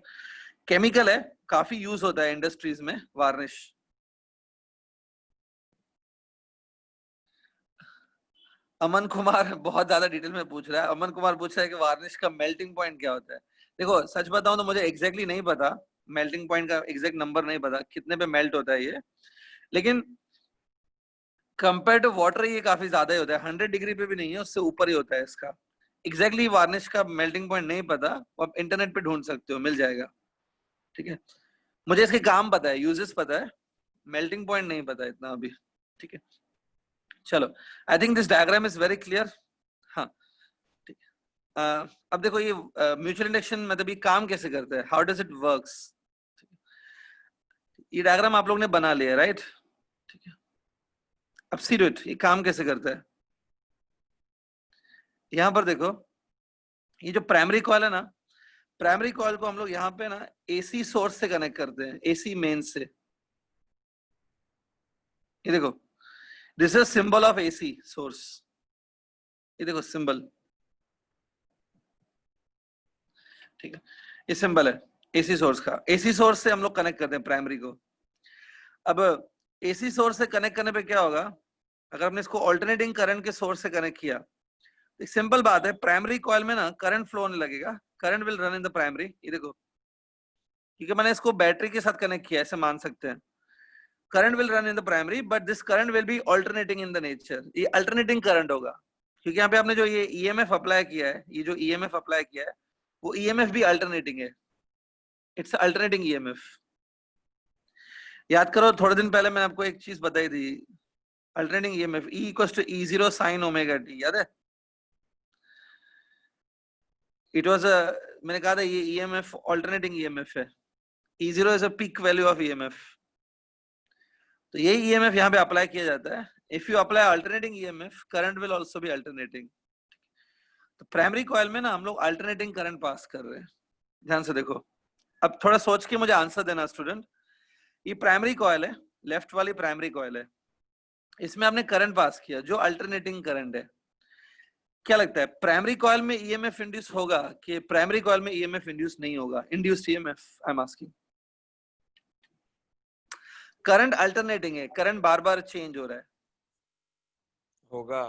केमिकल है, काफी यूज होता है इंडस्ट्रीज में वार्निश। अमन कुमार बहुत ज्यादा डिटेल में पूछ रहा है। अमन कुमार पूछ रहा है कि वार्निश का मेल्टिंग पॉइंट क्या होता है। देखो सच बताऊं तो मुझे एग्जैक्टली नहीं पता, मेल्टिंग पॉइंट का एग्जैक्ट नंबर नहीं पता कितने पे मेल्ट होता है ये, लेकिन कंपेयर टू वाटर ये काफी ज्यादा ही होता है। 100 डिग्री पे भी नहीं है, उससे ऊपर ही होता है इसका। एग्जैक्टली वार्निश का मेल्टिंग पॉइंट नहीं पता, आप इंटरनेट पे ढूंढ सकते हो, मिल जाएगा। ठीक है, मुझे इसके काम पता है, यूजेस पता है, मेल्टिंग पॉइंट नहीं पता इतना अभी। ठीक है, चलो, I think this diagram is very clear. हाँ, ठीक है। अब देखो ये म्यूचुअल इंडक्शन मतलब ये काम कैसे करता है, हाउ डज इट वर्क्स। ये डायग्राम आप लोग ने बना लिया, राइट। ठीक है, अब सी इट, ये काम कैसे करता है। यहां पर देखो, ये जो प्राइमरी कॉइल है ना, प्राइमरी कॉइल को हम लोग यहाँ पे ना एसी सोर्स से कनेक्ट करते हैं, एसी मेन से। ये देखो, this is symbol of AC source. ये देखो सिंबल, ठीक है, ये सिंबल है एसी सोर्स का। एसी सोर्स से हम लोग कनेक्ट करते हैं प्राइमरी को। अब एसी सोर्स से कनेक्ट करने पे क्या होगा, अगर हमने इसको ऑल्टरनेटिंग करंट के सोर्स से कनेक्ट किया, एक सिंपल बात है, प्राइमरी कॉइल में ना करंट फ्लो होने लगेगा, current will run in the primary. ये देखो, क्योंकि मैंने इसको बैटरी के साथ कनेक्ट किया, ऐसे मान सकते हैं, current will run in the primary but this current will be alternating in the nature. ये अल्टरनेटिंग करंट होगा, क्योंकि यहाँ पे आपने जो ये ईएमएफ अप्लाई किया है, ये जो ईएमएफ अप्लाई किया है वो ईएमएफ भी अल्टरनेटिंग है, इट्स अल्टरनेटिंग ईएमएफ। याद करो थोड़े दिन पहले मैंने आपको एक चीज बताई थी, alternating EMF E equals to E0 sin omega t, याद है। इट वाज मैंने कहा था ये ईएमएफ अल्टरनेटिंग ईएमएफ है, E0 is a peak value of EMF. तो यही ईएमएफ यहाँ पे अप्लाई किया जाता है। If you apply alternating EMF, current will also be alternating. तो प्राइमरी कॉइल में ना हम लोग अल्टरनेटिंग करंट पास कर रहे हैं, ध्यान से देखो। अब थोड़ा सोच के मुझे आंसर देना स्टूडेंट। ये प्राइमरी कॉइल है, लेफ्ट वाली प्राइमरी कॉइल है, इसमें आपने करंट पास किया जो अल्टरनेटिंग करंट है। क्या लगता है प्राइमरी कॉइल में ईएमएफ इंड्यूस होगा कि प्राइमरी कॉइल में ईएमएफ इंड्यूस नहीं होगा, induced EMF I am asking. Current alternating है, करंट बार बार चेंज हो रहा है, होगा।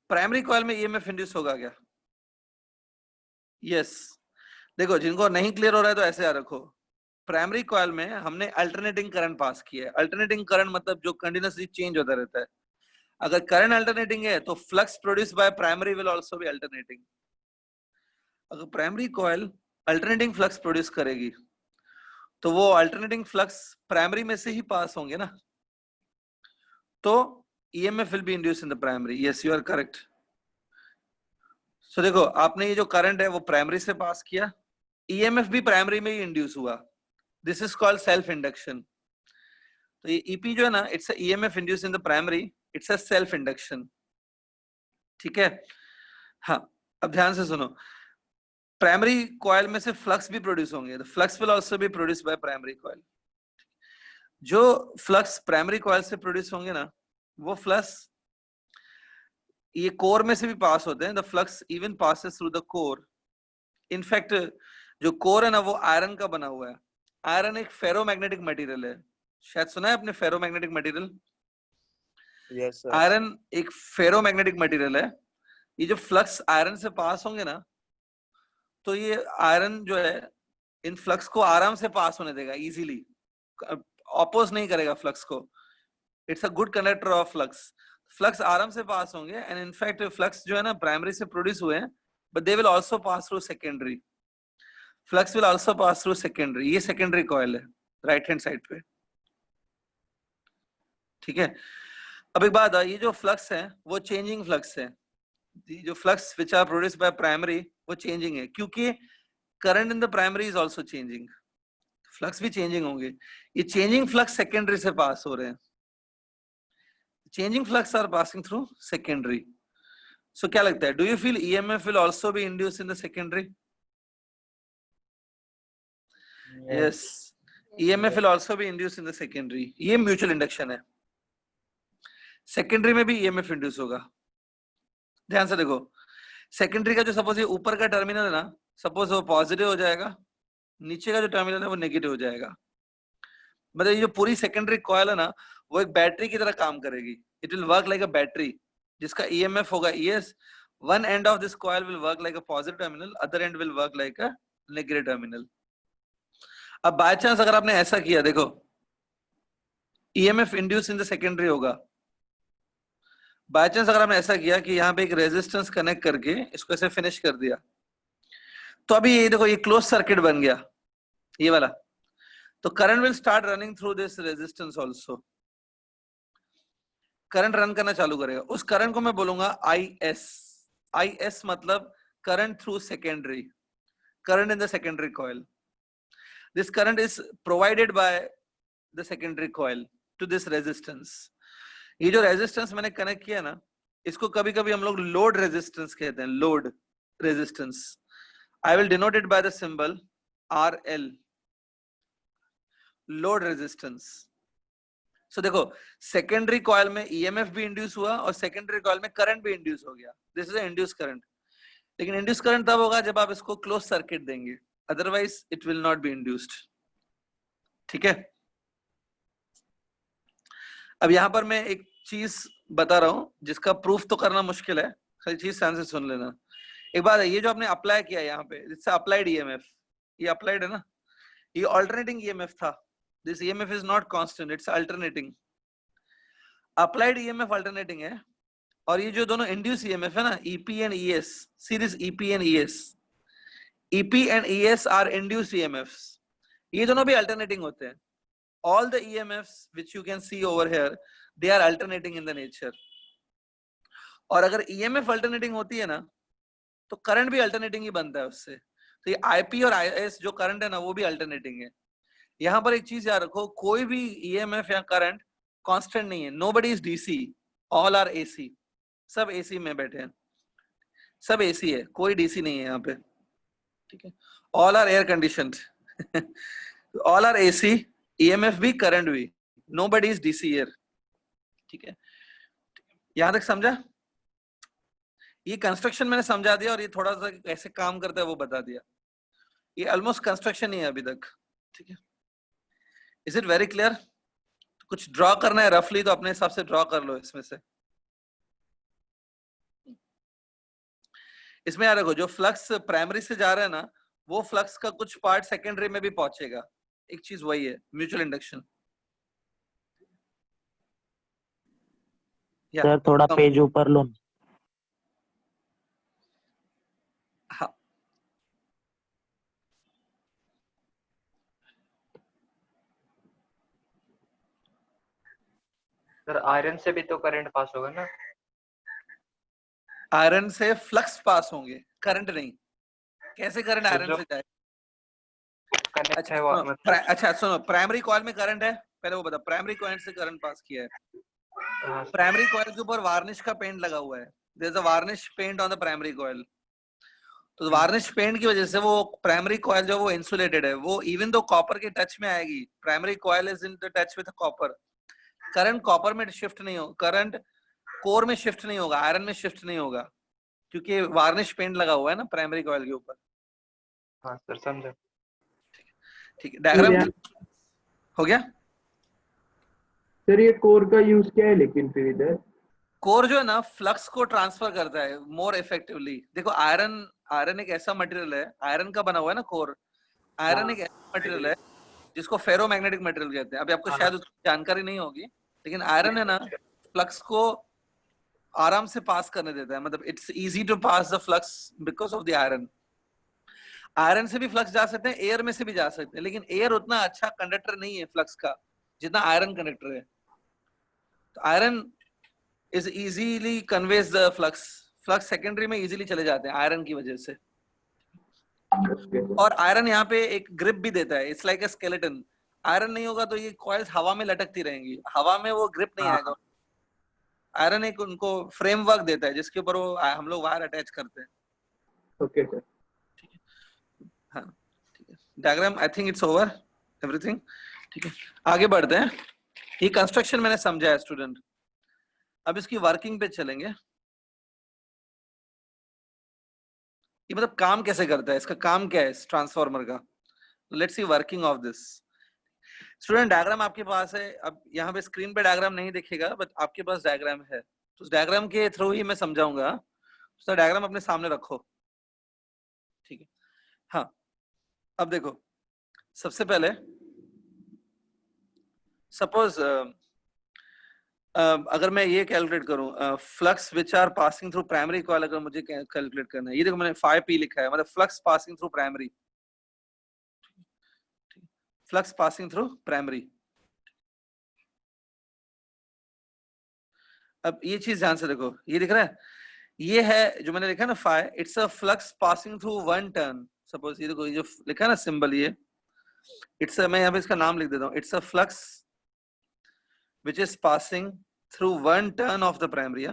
प्राइमरी कॉइल में ईएमएफ इंड्यूस होगा क्या। यस, देखो जिनको नहीं क्लियर हो रहा है तो ऐसे याद रखो, प्राइमरी कॉइल में हमने अल्टरनेटिंग करंट पास किया है। अल्टरनेटिंग करंट मतलब जो कंटिन्यूअसली चेंज होता रहता है। अगर करंट अल्टरनेटिंग है तो flux produce by primary will also be alternating. अगर primary coil alternating flux produce करेगी तो वो अल्टरनेटिंग फ्लक्स प्राइमरी में से ही पास होंगे ना, तो EMF will be induced in the primary. Yes you are correct. So देखो आपने ये जो करंट है वो प्राइमरी से पास किया, ईएमएफ भी प्राइमरी में ही इंड्यूस हुआ, this is called self induction. तो ये ईपी जो है ना, it's EMF induced in the primary, it's a self induction. ठीक है, हाँ अब ध्यान से सुनो, प्राइमरी कॉइल में से फ्लक्स भी प्रोड्यूस होंगे, the flux will also B produced by primary coil. जो फ्लक्स प्राइमरी कॉइल से प्रोड्यूस होंगे ना, वो फ्लक्स ये कोर में से भी पास होते हैं, the flux even passes through the core. In fact जो कोर है ना वो आयरन का बना हुआ है। आयरन एक फेरोमैग्नेटिक मटेरियल है, शायद सुना है आपने ferromagnetic material. Yes sir. Iron एक फेरोमैग्नेटिक मटेरियल है। ये जो फ्लक्स आयरन से पास होंगे ना, तो ये आयरन जो है इन फ्लक्स को आराम से पास होने देगा इजीली, ऑपोज नहीं करेगा फ्लक्स को। It's a good conductor of flux. Flux आराम से पास होंगे एंड इनफैक्ट फ्लक्स जो है ना प्राइमरी से प्रोड्यूस हुए हैं, but they will also pass through secondary. Flux will also pass through secondary. ये सेकेंडरी कॉइल है राइट हैंड साइड पे, ठीक है। अब एक बात है, ये जो फ्लक्स है वो चेंजिंग फ्लक्स है। जो flux which are produced by primary वो चेंजिंग है, क्योंकि current in the primary is also changing, flux भी चेंजिंग होंगे। ये चेंजिंग फ्लक्स सेकेंडरी से पास हो रहे हैं, changing flux are passing through secondary. So क्या लगता है, do you feel EMF will also be induced in the secondary? Yes, EMF will also be induced in the secondary. ये म्यूचुअल इंडक्शन है, secondary में भी EMF इंड्यूस होगा। ध्यान से देखो, सेकेंडरी का जो सपोज ये ऊपर का टर्मिनल है ना, सपोज वो पॉजिटिव हो जाएगा, नीचे का जो टर्मिनल है वो नेगेटिव हो जाएगा। मतलब ये जो पूरी सेकेंडरी कॉइल है ना, वो एक बैटरी की तरह काम करेगी, it will work like a battery. जिसका EMF होगा ES, one end of this coil will work like a positive terminal, other end will work like a negative terminal. अब बाय चांस अगर आपने ऐसा किया, देखो EMF induce in the secondary होगा, by chance अगर आपने ऐसा किया कि यहाँ पे एक रेजिस्टेंस कनेक्ट करके इसको ऐसे फिनिश कर दिया, तो अभी ये देखो ये क्लोज सर्किट बन गया ये वाला, तो current will start running through this resistance also, current run करना चालू करेगा। उस करंट को मैं बोलूंगा IS। IS मतलब current through secondary, current in the secondary coil. This current is provided by the secondary coil to this resistance. ये जो रेजिस्टेंस मैंने कनेक्ट किया ना, इसको कभी कभी हम लोग लोड रेजिस्टेंस कहते हैं, load resistance. I will denote it by the symbol RL, load resistance. So देखो सेकेंडरी कॉइल में EMF भी इंड्यूस हुआ और सेकेंडरी कॉइल में करंट भी इंड्यूस हो गया, दिस इज इंड्यूस करंट। लेकिन इंड्यूस करंट तब होगा जब आप इसको क्लोज सर्किट देंगे, otherwise it will not be induced. ठीक है, अब यहां पर मैं एक चीज बता रहा हूं जिसका प्रूफ तो करना मुश्किल है, खाली चीज ध्यान से सुन लेना। एक बात है, ये जो आपने अप्लाई किया यहाँ पे, इससे अप्लाइड EMF, ये अप्लाइड है ना, ये ऑल्टरनेटिंग EMF था। This EMF is not constant, it's alternating. Applied EMF alternating है, और ये जो दोनों इंड्यूस EMF है ना, EP and ES, see this EP and ES, EP and ES are induce EMFs, ये दोनों भी अल्टरनेटिंग होते हैं। All the EMFs which you can see over here, they are alternating in the nature. और अगर EMF alternating होती है ना, तो करंट भी अल्टरनेटिंग ही बनता है उससे। तो ये IP और IS जो करंट है ना, वो भी अल्टरनेटिंग है। यहाँ पर एक चीज याद रखो, कोई भी EMF या करंट कांस्टेंट नहीं है। Nobody is DC, all are AC, सब AC में बैठे हैं, सब AC है, कोई DC नहीं है यहाँ पे। ठीक है, all are air conditioned, all are AC, EMF भी करंट भी, nobody is DC here। ठीक है, यहां तक समझा? ये कंस्ट्रक्शन मैंने समझा दिया, और ये थोड़ा सा कैसे काम करता है वो बता दिया। ये ऑलमोस्ट कंस्ट्रक्शन ही है अभी तक। ठीक है, इज इट वेरी क्लियर? कुछ ड्रॉ करना है रफली तो अपने हिसाब से ड्रॉ कर लो इसमें से। इसमें यार देखो, जो फ्लक्स प्राइमरी से जा रहा है ना, वो फ्लक्स का कुछ पार्ट सेकेंडरी में भी पहुंचेगा। एक चीज वही है, म्यूचुअल इंडक्शन। सर थोड़ा पेज ऊपर लो। हाँ, सर आयरन से भी तो करंट पास होगा ना? आयरन से फ्लक्स पास होंगे, करंट नहीं। कैसे करंट तो आयरन जो से जाए? कनेक्ट है वो मतलब अच्छा सुनो, प्राइमरी कॉइल में करंट है, पहले वो बता, प्राइमरी कॉइल से करंट पास किया है। हाँ, प्राइमरी कॉइल के ऊपर वार्निश का पेंट लगा हुआ है, there is a varnish paint on the primary coil. तो वार्निश पेंट की वजह से वो प्राइमरी कॉइल जो वो इंसुलेटेड है, वो इवन दो कॉपर के टच में आएगी, primary coil is in the touch with copper, current copper में शिफ्ट नहीं हो, करंट कोर में शिफ्ट नहीं होगा, आयरन में शिफ्ट नहीं होगा, क्योंकि वार्निश पेंट लगा हुआ है ना प्राइमरी कॉइल के ऊपर। हाँ सर समझा। ठीक है, डायग्राम हो गया? सर ये कोर का यूज क्या है लेकिन फिर इधर? कोर जो है ना, फ्लक्स को ट्रांसफर करता है मोर इफेक्टिवली। देखो आयरन एक ऐसा मटेरियल है, आयरन का बना हुआ है ना कोर, आयरन एक ऐसा मटेरियल है जिसको फेरोमैग्नेटिक मटेरियल कहते हैं। अभी आपको शायद उसकी जानकारी नहीं होगी, लेकिन आयरन है ना, फ्लक्स को आराम से पास करने देता है, मतलब it's easy to pass the flux because of the iron. Iron से भी फ्लक्स जा सकते हैं, एयर में से भी जा सकते हैं, लेकिन एयर उतना अच्छा कंडक्टर नहीं है फ्लक्स का जितना आयरन कंडक्टर है। तो iron is easily conveys the flux secondary में इजीली चले जाते हैं आयरन की वजह से। और आयरन यहाँ पे एक ग्रिप भी देता है, it's like a skeleton. Iron नहीं होगा तो ये कॉइल्स हवा में लटकती रहेंगी, हवा में वो ग्रिप नहीं आएगा। आयरन एक उनको फ्रेमवर्क देता है जिसके ऊपर वो हम लोग वायर अटैच करते हैं। ओके सर, ठीक है, हाँ ठीक है। Diagram I think it's over everything. ठीक है, आगे बढ़ते हैं। ये कंस्ट्रक्शन मैंने समझा है स्टूडेंट, अब इसकी वर्किंग पे चलेंगे। ये मतलब काम कैसे करता है, इसका काम क्या है इस ट्रांसफार्मर का। Let's see working of this. Student diagram आपके पास है, अब यहाँ पे स्क्रीन पे डायग्राम नहीं दिखेगा, बट आपके पास डायग्राम है। तो उस डायग्राम के थ्रू ही मैं समझाऊंगा, तो डायग्राम अपने सामने रखो, ठीक है। हाँ, अब देखो, सबसे पहले सपोज अगर मैं ये कैलकुलेट करूं, flux which are passing through primary coil, अगर मुझे कैलकुलेट करना है, ये देखो मैंने 5p लिखा है, मतलब flux passing through primary, flux passing through primary. अब ये चीज ध्यान से देखो, ये दिख रहा है, ये है जो मैंने लिखा है ना phi, it's a flux passing through one turn. Suppose ये देखो, ये जो लिखा है ना सिंबल, ये इट्स मैं यहाँ पे इसका नाम लिख देता हूँ, it's a flux which is passing through one turn off the primary.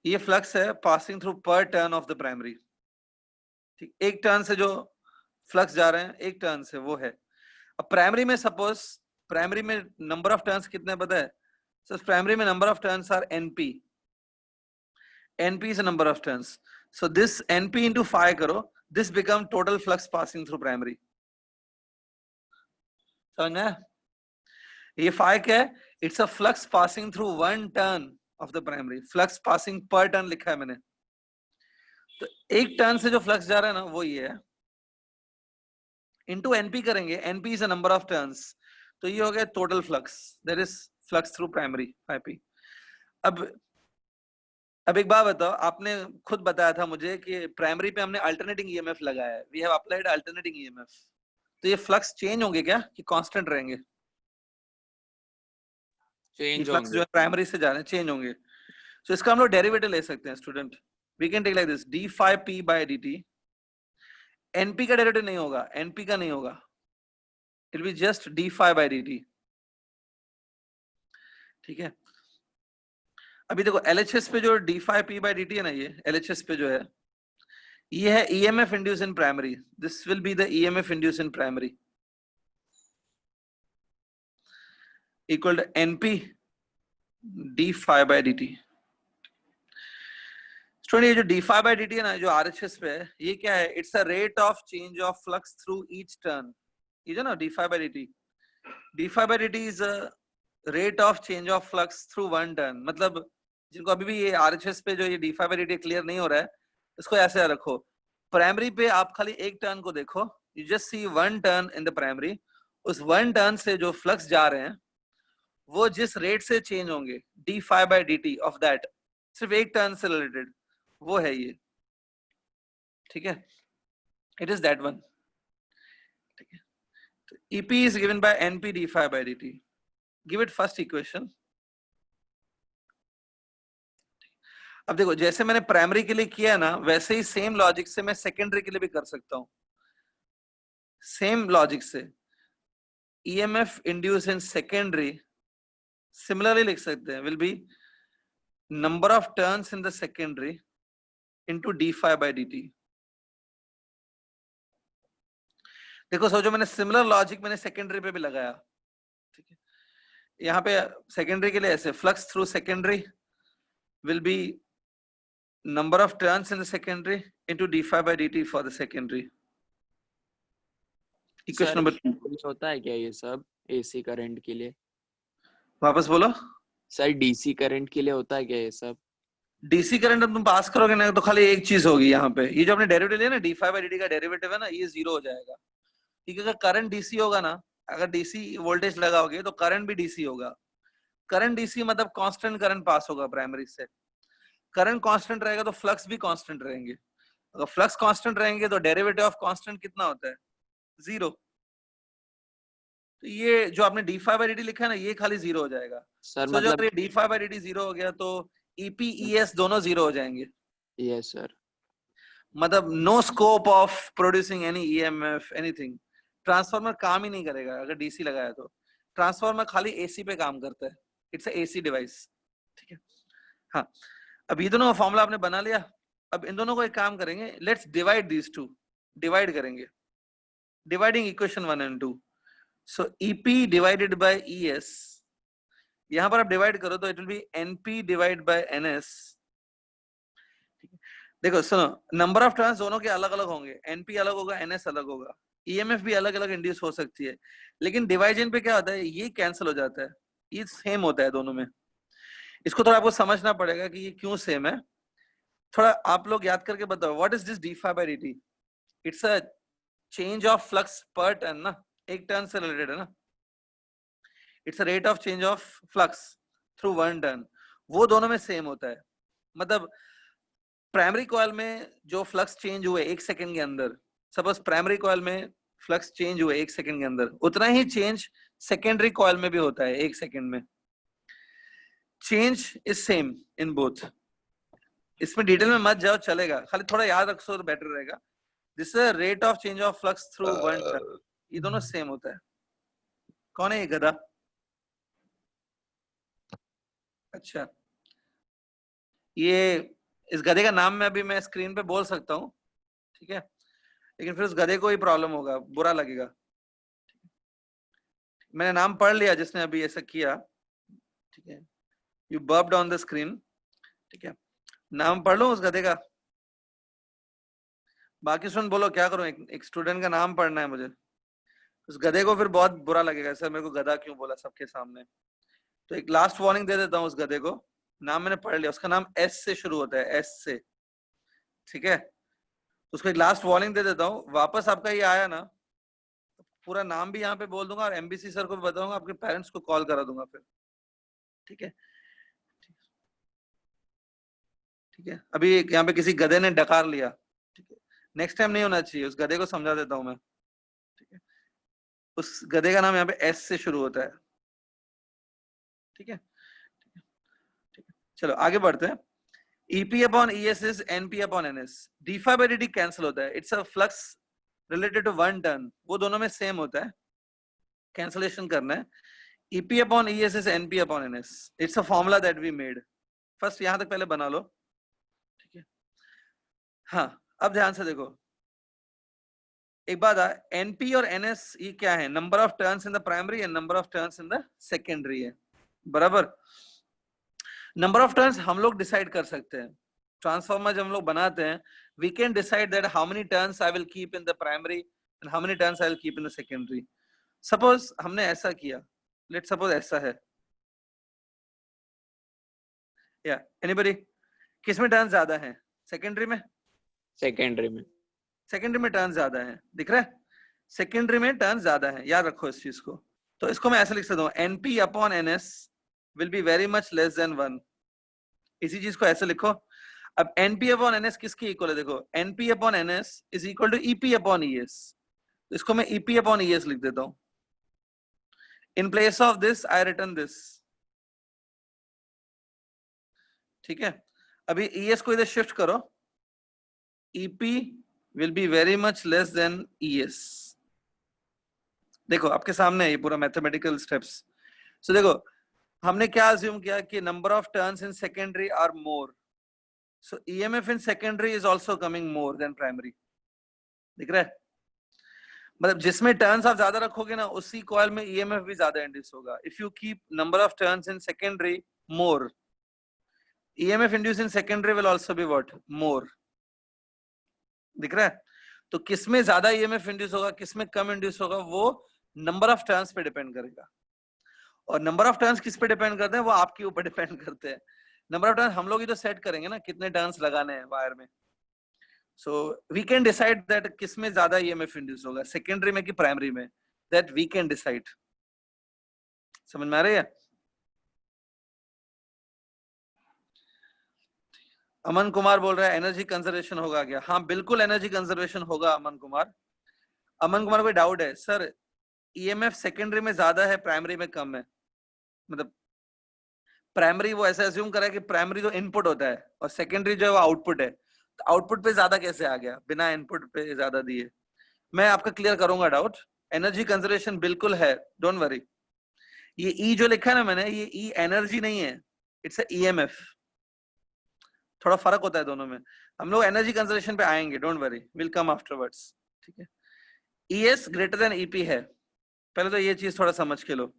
ये फ्लक्स है पासिंग थ्रू पर टर्न ऑफ द प्राइमरी, ठीक, एक टर्न से जो फ्लक्स जा रहे हैं, एक टर्न से, वो है। अब प्राइमरी में सपोज, प्राइमरी में नंबर ऑफ टर्न्स कितने पता है? So primary में number of turns are NP. NP is a number of turns. So this NP into phi करो, this become total flux passing through primary. समझ में? ये phi क्या है? It's a flux passing through one turn of the primary. Flux passing per turn लिखा है मैंने। तो एक टर्न से जो फ्लक्स जा रहा है ना, वो ये है। Into NP करेंगे, NP is a number of turns. तो ये हो गया total flux. There is flux through primary 5p। अब एक बात बताओ, आपने खुद बताया था मुझे कि प्राइमरी पे हमने अल्टरनेटिंग ईएमएफ लगाया है, we have applied alternating EMF. तो ये फ्लक्स चेंज होंगे क्या कि कांस्टेंट रहेंगे? चेंज फ्लक्स जो है होंगे। प्राइमरी से जा रहे हैं, चेंज होंगे। तो इसका हम लोग डेरिवेटिव ले सकते हैं student, we can take like this d5p by dt। np का डेरिवेटिव नहीं होगा, np का नहीं होगा, it will be just d5 by dt, ठीक है। अभी देखो LHS पे जो d5p by dt है ना, ये LHS पे जो है, ये है EMF induced in primary, this will be the EMF induced in primary equal to NP d5 by dt। Student ये जो d5 by dt है ना, जो RHS पे है, ये क्या है? It's a rate of change of flux through each turn. ये जो ना d5 by dt, d5 by dt is a rate of change of flux through one turn। मतलब जिनको अभी भी ये RHS पे जो ये d5 by dt क्लियर नहीं हो रहा है, इसको ऐसे रखो, प्राइमरी पे आप खाली एक टर्न को देखो, you just see one turn in the primary, उस वन टर्न से जो फ्लक्स जा रहे हैं वो जिस रेट से चेंज होंगे d5 by dt of that, सिर्फ एक टर्न से रिलेटेड, वो है ये, ठीक है। इट इज दैट वन, ठीक है। तो EP is given by NP d5 by dt। Give it first equation. अब देखो, जैसे मैंने प्राइमरी के लिए किया ना, वैसे ही सेम लॉजिक से मैं सेकेंडरी के लिए भी कर सकता हूं। सेम लॉजिक से EMF induce in secondary similarly लिख सकते हैं, will be number of turns in the secondary into d5 by dt। देखो सोचो, मैंने सिमिलर लॉजिक मैंने सेकेंडरी पे भी लगाया, ठीक है। यहाँ पे सेकेंडरी के लिए ऐसे, flux through secondary will be number of turns in the secondary into d5 by dt for the secondary। Equation number 2 होता है क्या ये सब AC करंट के लिए? वापस बोलो सर, DC करंट के लिए होता है क्या ये सब? डीसी करंट तुम पास करोगे ना, तो खाली एक चीज होगी यहाँ पे, ये जो अपने डेरिवेटिव लिया ना d5 by dt का डेरिवेटिव है ना, ये जीरो हो जाएगा, ठीक है। अगर करंट डीसी होगा ना, अगर डीसी वोल्टेज लगाओगे तो करंट भी डीसी होगा। करंट डीसी मतलब कांस्टेंट करंट पास होगा प्राइमरी से। करंट कांस्टेंट रहेगा तो फ्लक्स भी कांस्टेंट रहेंगे। अगर फ्लक्स कांस्टेंट रहेंगे तो डेरिवेटिव ऑफ कांस्टेंट कितना होता है? जीरो। तो ये जो आपने d5 by dt लिखा है ना, ये खाली जीरो हो जाएगा सर so, मतलब अगर ये d5 by dt जीरो हो गया तो EP ES दोनों जीरो हो जाएंगे। Yes sir. मतलब no scope of producing any EMF anything. Transformer काम ही नहीं करेगा अगर डीसी लगाया तो। ट्रांसफार्मर खाली एसी पे काम करता है, इट्स अ एसी डिवाइस, ठीक है। हाँ, अब ये दोनों फॉर्मूला आपने बना लिया। अब इन दोनों को एक काम करेंगे, let's divide these two, divide करेंगे, dividing equation 1 and 2। So EP divided by ES, यहां पर आप डिवाइड करो तो it will be NP divide by NS। देखो सुनो, नंबर ऑफ टर्न्स दोनों के अलग अलग होंगे, NP अलग होगा, NS अलग होगा। ईएमएफ भी अलग अलग इंड्यूस हो सकती है, लेकिन डिवाइजन पे क्या होता है, ये कैंसिल हो जाता है, ये सेम होता है दोनों में। इसको थोड़ा आपको समझना पड़ेगा कि ये क्यों सेम है। थोड़ा आप लोग याद करके बताओ, what is this d∅/dt? It's a change of flux पर टर्न ना, एक टर्न से रिलेटेड है ना। It's a rate of change of flux through one turn, वो दोनों में सेम होता है। मतलब प्राइमरी कॉइल में जो फ्लक्स चेंज हुए 1 सेकंड के अंदर, सपोज प्राइमरी कॉइल में फ्लक्स चेंज हुए 1 सेकंड के अंदर, उतना ही चेंज सेकेंडरी कॉइल में भी होता है 1 सेकंड में। Change is same in both. इसमें डिटेल में मत जाओ, चलेगा, खाली थोड़ा याद रखो तो बेटर रहेगा। This is rate of change of flux through one turn, ये दोनों सेम होता है। कौन है ये गधा? अच्छा, ये इस गधे का नाम मैं अभी मैं स्क्रीन पे बोल सकता हूँ, ठीक है, लेकिन फिर उस गधे को ही प्रॉब्लम होगा, बुरा लगेगा। मैंने नाम पढ़ लिया जिसने अभी ऐसा किया, ठीक है, यू बर्ब्ड ऑन द स्क्रीन, ठीक है, नाम पढ़ लो उस गधे का। बाकी स्टूडेंट बोलो क्या करूं, एक स्टूडेंट का नाम पढ़ना है मुझे। उस गधे को फिर बहुत बुरा लगेगा, सर मेरे को गधा क्यों बोला सबके सामने। तो एक लास्ट वार्निंग दे देता हूँ उस गधे को, नाम मैंने पढ़ लिया, उसका नाम एस से शुरू होता है, एस से, ठीक है। उसको एक लास्ट वार्निंग दे देता हूँ, वापस आपका ये आया ना, पूरा नाम भी यहाँ पे बोल दूंगा और एमबीसी सर को भी बताऊंगा, आपके पेरेंट्स को कॉल करा दूंगा फिर, ठीक है। ठीक है, अभी यहाँ पे किसी गधे ने डकार लिया, ठीक है, नेक्स्ट टाइम नहीं होना चाहिए, उस गधे को समझा देता हूँ मैं, ठीक है। उस गधे का नाम यहाँ पे एस से शुरू होता है, ठीक है, ठीक है। चलो आगे बढ़ते हैं। EP upon ES is NP upon NS, d∅/dt cancel होता है, it's a flux related to one turn, वो दोनों में सेम होता है, कैंसिलेशन करना है। EP upon ES is NP upon NS, it's a formula that we made. First यहां तक पहले बना लो, ठीक है। हाँ, अब ध्यान से देखो, एक बात है, NP और NS ये क्या है, number of turns in the primary and number of turns in the secondary है, बराबर। नंबर ऑफ टर्न्स हम लोग डिसाइड कर सकते हैं, ट्रांसफार्मर जब हम लोग बनाते हैं, we can decide that how many turns I will keep in the primary and how many turns I will keep in the secondary. Suppose हमने ऐसा किया, let's suppose ऐसा है, yeah, anybody, किसमें टर्न ज्यादा है, सेकेंडरी में? सेकेंडरी में। सेकेंडरी में टर्न ज्यादा है, दिख रहा है, सेकेंडरी में टर्न ज्यादा है, याद रखो इस चीज को। तो इसको मैं ऐसे लिख सकता हूँ, NP upon NS will be very much less than 1, इसी चीज को ऐसे लिखो। अब NP upon NS किसकी इक्वल है, देखो NP upon NS is equal to EP upon ES, इसको मैं EP upon ES लिख देता हूं। In place of this I written this, ठीक है। अभी ES को इधर शिफ्ट करो, EP will be very much less than ES। देखो आपके सामने है ये पूरा मैथमेटिकल स्टेप्स। सो देखो हमने क्या अज्यूम किया कि number of turns in secondary are more, so EMF in secondary is also coming more than primary, दिख रहा है। मतलब जिसमें टर्न्स आप ज्यादा रखोगे ना, उसी कॉइल में EMF भी ज्यादा इंड्यूस होगा। If you keep number of turns in secondary more, EMF induce in secondary will also be what, more, दिख रहा है। तो किसमें ज्यादा EMF इंड्यूस होगा, किसमें कम इंड्यूस होगा, वो नंबर ऑफ टर्न्स पे डिपेंड करेगा। और नंबर ऑफ टर्न्स किस पे डिपेंड करते हैं, वो आपके ऊपर डिपेंड करते हैं। नंबर ऑफ टर्न्स हम लोग ही तो सेट करेंगे ना, कितने टर्न्स लगाने हैं वायर में। So we can decide that किसमें ज्यादा EMF इंड्यूस होगा, सेकेंडरी में कि प्राइमरी में, that we can decide। समझ में आ रही है? अमन कुमार बोल रहा है एनर्जी कंजर्वेशन होगा क्या? हाँ बिल्कुल एनर्जी कंजर्वेशन होगा अमन कुमार। अमन कुमार कोई डाउट है? सर EMF सेकेंडरी में ज्यादा है, प्राइमरी में कम है। मतलब प्राइमरी वो ऐसा अज्यूम करा है कि प्राइमरी तो इनपुट होता है और सेकेंडरी जो है वो आउटपुट है, तो आउटपुट पे ज्यादा कैसे आ गया बिना इनपुट पे ज्यादा दिए? मैं आपका क्लियर करूंगा डाउट। एनर्जी कंजर्वेशन बिल्कुल है, डोंट वरी। ये ई जो लिखा है ना मैंने, ये ई एनर्जी नहीं है, इट्स EMF। थोड़ा फर्क होता है दोनों में। हम लोग एनर्जी कंजर्वेशन पे आएंगे, don't worry, will come afterwards, ठीक है। ES ग्रेटर देन EP है, पहले तो ये चीज थोड़ा समझ के लो।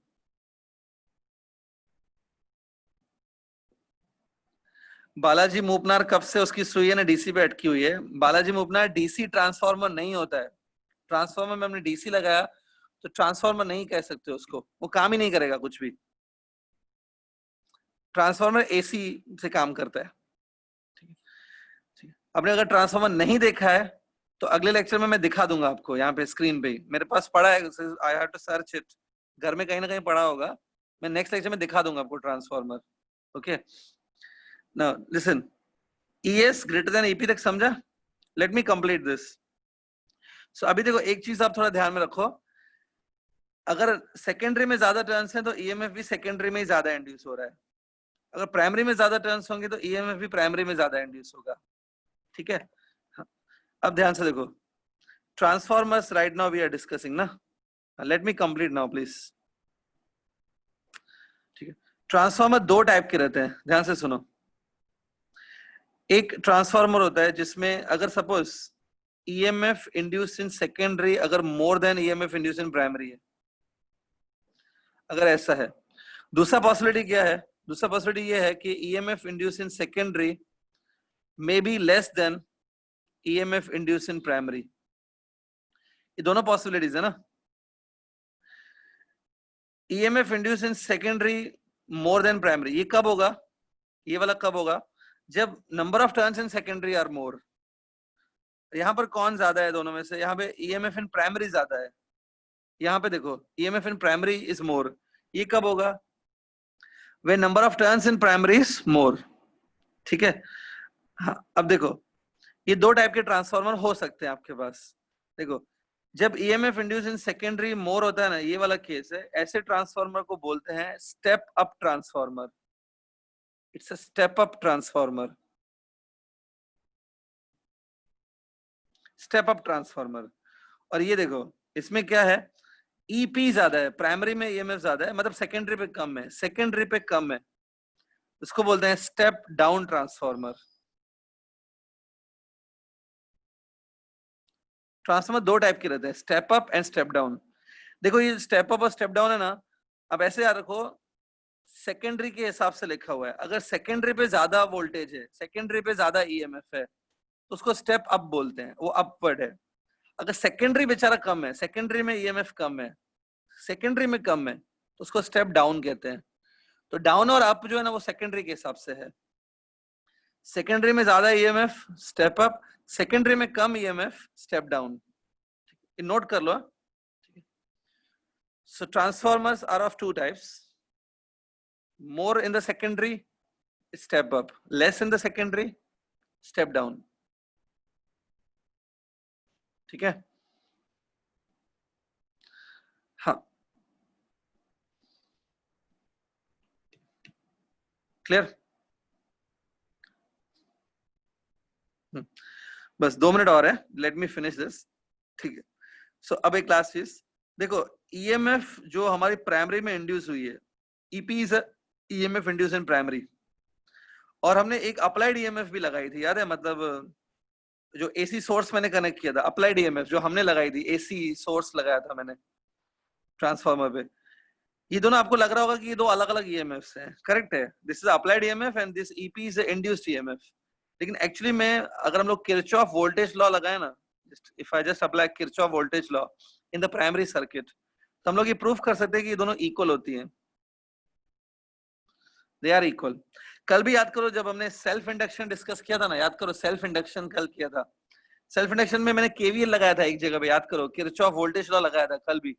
बालाजी मूपनार कब से उसकी सुई है ना डीसी पे अटकी हुई है? बालाजी मूपनार डीसी ट्रांसफार्मर नहीं होता है, ट्रांसफार्मर में हमने डीसी लगाया तो ट्रांसफार्मर नहीं कह सकते उसको, वो काम ही नहीं करेगा कुछ भी। ट्रांसफार्मर एसी से काम करता है। ठीक है, आपने अगर ट्रांसफार्मर नहीं देखा है तो अगले लेक्चर में मैं दिखा दूंगा आपको, यहाँ पे स्क्रीन पे मेरे पास पड़ा है, I have to search it, घर में कहीं ना कहीं पड़ा होगा, मैं नेक्स्ट लेक्चर में दिखा दूंगा आपको transformer. Okay, now listen, ES greater than EP तक समझा? Let me complete this. So अभी देखो एक चीज आप थोड़ा ध्यान में रखो, अगर सेकेंडरी में ज्यादा टर्न्स हैं तो EMF भी सेकेंडरी में ही ज्यादा इंड्यूस हो रहा है, अगर प्राइमरी में ज्यादा टर्न्स होंगे तो EMF भी प्राइमरी में ज्यादा इंड्यूस होगा। ठीक है, अब ध्यान से देखो, transformers right now we are discussing ना, let me complete now please. ठीक है, ट्रांसफॉर्मर दो टाइप के रहते हैं, ध्यान से सुनो। एक ट्रांसफॉर्मर होता है जिसमें अगर suppose EMF induce in secondary अगर more than EMF induce in primary है, अगर ऐसा है। दूसरा पॉसिबिलिटी क्या है? दूसरा पॉसिबिलिटी ये है कि EMF induce in secondary may be less than EMF induce in primary. ये दोनों पॉसिबिलिटीज है ना। EMF induce in secondary more than primary, ये कब होगा? ये वाला कब होगा? जब number of turns in secondary are more. यहाँ पर कौन ज्यादा है दोनों में से? यहाँ पे EMF इन प्राइमरी ज्यादा है, यहाँ पे देखो EMF in primary is more. ये कब होगा? when number of turns in primary is more। ठीक है, हाँ अब देखो ये दो टाइप के ट्रांसफार्मर हो सकते हैं आपके पास। देखो जब EMF इंड्यूस इन सेकेंडरी मोर होता है ना, ये वाला केस है, ऐसे ट्रांसफार्मर को बोलते हैं step up transformer. It's a step up transformer, step up transformer. और ये देखो इसमें क्या है, EP ज्यादा है, प्राइमरी में EMF ज्यादा है, मतलब सेकेंडरी पे कम है, सेकेंडरी पे कम है, इसको बोलते हैं स्टेप डाउन ट्रांसफार्मर। ट्रांसफार्मर दो टाइप के रहते हैं, step up and step down. देखो ये स्टेप अप और स्टेप डाउन है ना, अब ऐसे याद रखो सेकेंडरी के हिसाब से लिखा हुआ है। अगर सेकेंडरी पे ज्यादा वोल्टेज है, सेकेंडरी पे ज्यादा EMF है तो उसको स्टेप अप बोलते हैं, वो अपवर्ड है। अगर सेकेंडरी बेचारा कम है, सेकेंडरी में EMF कम है, सेकेंडरी में कम है, तो उसको स्टेप डाउन कहते हैं। तो डाउन और अप जो है ना वो सेकेंडरी के हिसाब से है। सेकेंडरी में ज्यादा EMF स्टेप अप, सेकेंडरी में कम EMF स्टेप डाउन। नोट कर लो। So transformers are of two types, more in the secondary step up, less in the secondary step down। ठीक है, हाँ क्लियर। बस 2 मिनट और है, लेट मी फिनिश दिस। ठीक है, सो अब एक लास्ट चीज देखो, EMF जो हमारी प्राइमरी में इंड्यूस हुई है, EP is EMF induce in primary, और हमने एक अप्लाइड EMF भी लगाई थी, याद है? मतलब जो AC सोर्स मैंने कनेक्ट किया था, अप्लाइड EMF जो हमने लगाई थी, AC सोर्स लगाया था मैंने ट्रांसफार्मर पे। ये दोनों आपको लग रहा होगा कि ये दो अलग अलग EMFs हैं, करेक्ट है? This is applied EMF and this EP is induced EMF। लेकिन एक्चुअली में अगर हम लोग किरचॉफ वोल्टेज लॉ लगाए ना, if I just apply Kirchhoff voltage law in the primary circuit, तो हम लोग ये प्रूफ कर सकते हैं कि ये दोनों इक्वल होती हैं, दे आर इक्वल। कल भी याद करो जब हमने सेल्फ इंडक्शन डिस्कस किया था ना, याद करो सेल्फ इंडक्शन कल किया था। सेल्फ इंडक्शन में मैंने KVL लगाया था एक जगह पे, याद करो किरचॉफ वोल्टेज लॉ लगाया था कल भी,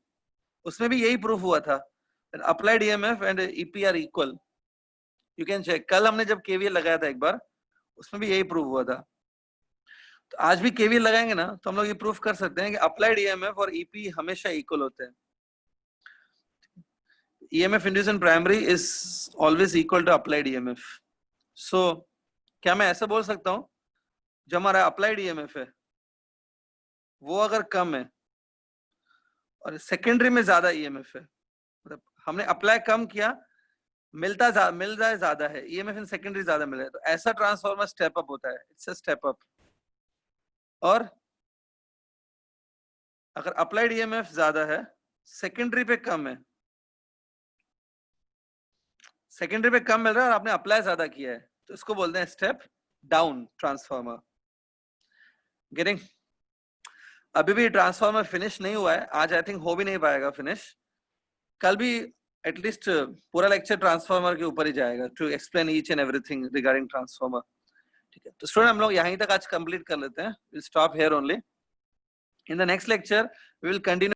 उसमें भी यही प्रूफ हुआ था, applied EMF and EP are equal. You can check, कल हमने जब KVL लगाया था एक बार, उसमें भी यही प्रूफ हुआ था। तो आज भी KVL लगाएंगे ना तो हम लोग ये प्रूफ कर सकते हैं कि अप्लाइड EMF और EP हमेशा इक्वल होते हैं। EMF induced in primary is always equal to applied EMF। So क्या मैं ऐसा बोल सकता हूं, जो हमारा अप्लाइड EMF है वो अगर कम है और सेकेंडरी में ज्यादा EMF है, मतलब हमने अप्लाई कम किया, मिल जाए ज्यादा है, EMF इन सेकेंडरी ज्यादा मिल रहा है, तो ऐसा ट्रांसफार्मर स्टेप अप होता है, इट्स अ स्टेप अप। और अगर अप्लाइड EMF ज्यादा है, सेकेंडरी पे कम है, सेकेंडरी पे कम मिल रहा है और आपने अप्लाई ज्यादा किया है, तो इसको बोलते हैं स्टेप डाउन ट्रांसफार्मर। गेटिंग? अभी भी ट्रांसफार्मर फिनिश नहीं हुआ है, आज आई थिंक हो भी नहीं पाएगा फिनिश, कल भी एटलीस्ट पूरा लेक्चर ट्रांसफार्मर के ऊपर ही जाएगा to explain each and everything regarding transformer. ठीक है, तो स्टूडेंट हम लोग यहीं तक आज कंप्लीट कर लेते हैं, will stop here only. In the next lecture we will continue